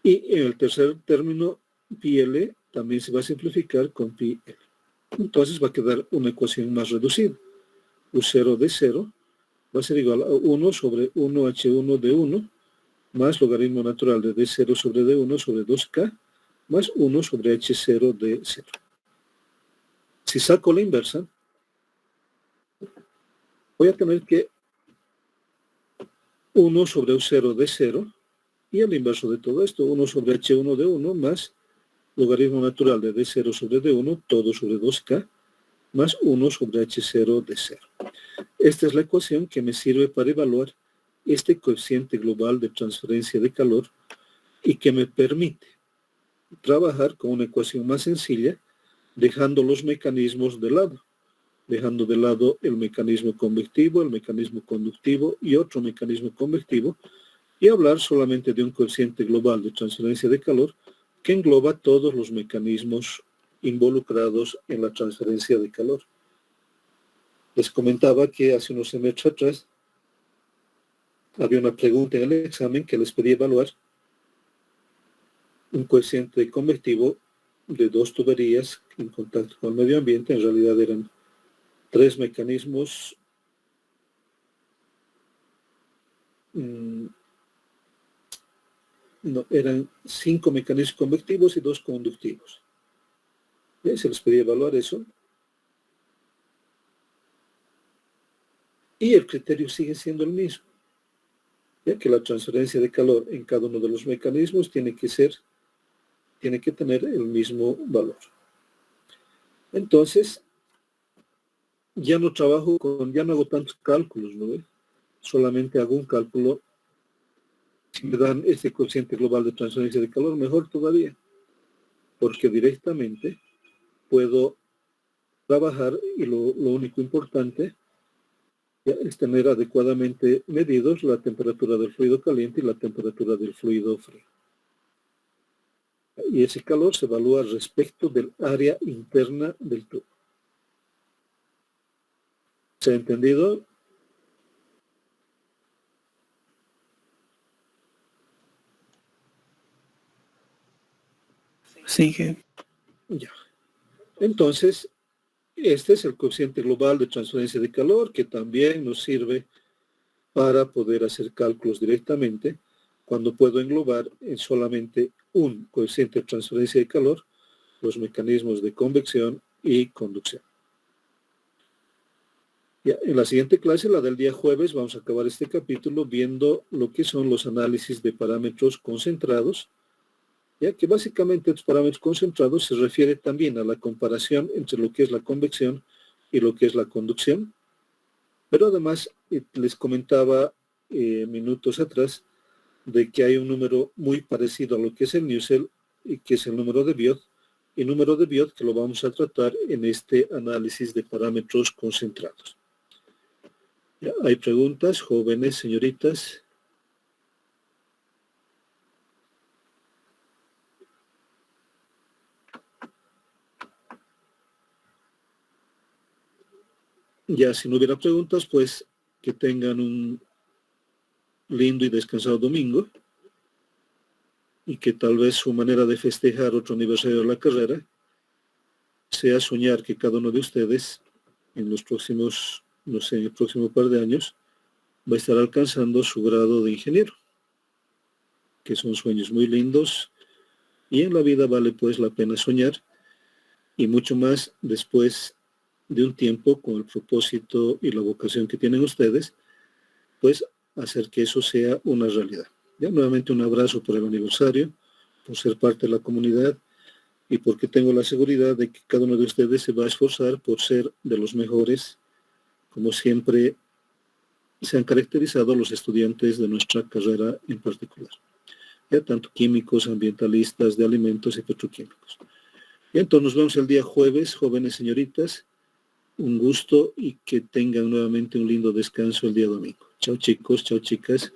Y en el tercer término, pi L también se va a simplificar con pi L. Entonces va a quedar una ecuación más reducida. U0 de 0 va a ser igual a 1 sobre 1H1 de 1 más logaritmo natural de D0 sobre D1 sobre 2K más 1 sobre H0 de 0. Si saco la inversa, voy a tener que 1 sobre U0 de 0 y el inverso de todo esto, 1 sobre H1 de 1 más logaritmo natural de D0 sobre D1, todo sobre 2K, más 1 sobre H0 de 0. Esta es la ecuación que me sirve para evaluar este coeficiente global de transferencia de calor y que me permite trabajar con una ecuación más sencilla, dejando los mecanismos de lado, dejando de lado el mecanismo convectivo, el mecanismo conductivo y otro mecanismo convectivo, y hablar solamente de un coeficiente global de transferencia de calor que engloba todos los mecanismos involucrados en la transferencia de calor. Les comentaba que hace unos semestres atrás había una pregunta en el examen que les pedía evaluar un coeficiente convectivo de dos tuberías en contacto con el medio ambiente. En realidad eran tres mecanismos eran 5 mecanismos convectivos y 2 conductivos. Se les pedía evaluar eso. Y el criterio sigue siendo el mismo, ya que la transferencia de calor en cada uno de los mecanismos tiene que tener el mismo valor. Entonces, ya no hago tantos cálculos, ¿no? Solamente hago un cálculo. Si me dan este cociente global de transferencia de calor, mejor todavía, porque directamente puedo trabajar y lo único importante es tener adecuadamente medidos la temperatura del fluido caliente y la temperatura del fluido frío. Y ese calor se evalúa respecto del área interna del tubo. ¿Se ha entendido? Sí, que Ya. Entonces, este es el coeficiente global de transferencia de calor que también nos sirve para poder hacer cálculos directamente cuando puedo englobar en solamente un coeficiente de transferencia de calor los mecanismos de convección y conducción. Ya, en la siguiente clase, la del día jueves, vamos a acabar este capítulo viendo lo que son los análisis de parámetros concentrados, ya que básicamente los parámetros concentrados se refiere también a la comparación entre lo que es la convección y lo que es la conducción. Pero además, les comentaba minutos atrás de que hay un número muy parecido a lo que es el Nusselt y que es el número de Biot, y número de Biot, que lo vamos a tratar en este análisis de parámetros concentrados. ¿Ya? ¿Hay preguntas, jóvenes, señoritas? Ya, si no hubiera preguntas, pues que tengan un lindo y descansado domingo y que tal vez su manera de festejar otro aniversario de la carrera sea soñar que cada uno de ustedes en los próximos, no sé, en el próximo par de años va a estar alcanzando su grado de ingeniero, que son sueños muy lindos y en la vida vale pues la pena soñar y mucho más después de un tiempo con el propósito y la vocación que tienen ustedes, pues hacer que eso sea una realidad. Ya nuevamente un abrazo por el aniversario, por ser parte de la comunidad y porque tengo la seguridad de que cada uno de ustedes se va a esforzar por ser de los mejores, como siempre se han caracterizado los estudiantes de nuestra carrera en particular. Ya tanto químicos, ambientalistas, de alimentos y petroquímicos. Y entonces nos vemos el día jueves, jóvenes señoritas. Un gusto y que tengan nuevamente un lindo descanso el día domingo. Chao chicos, chao chicas.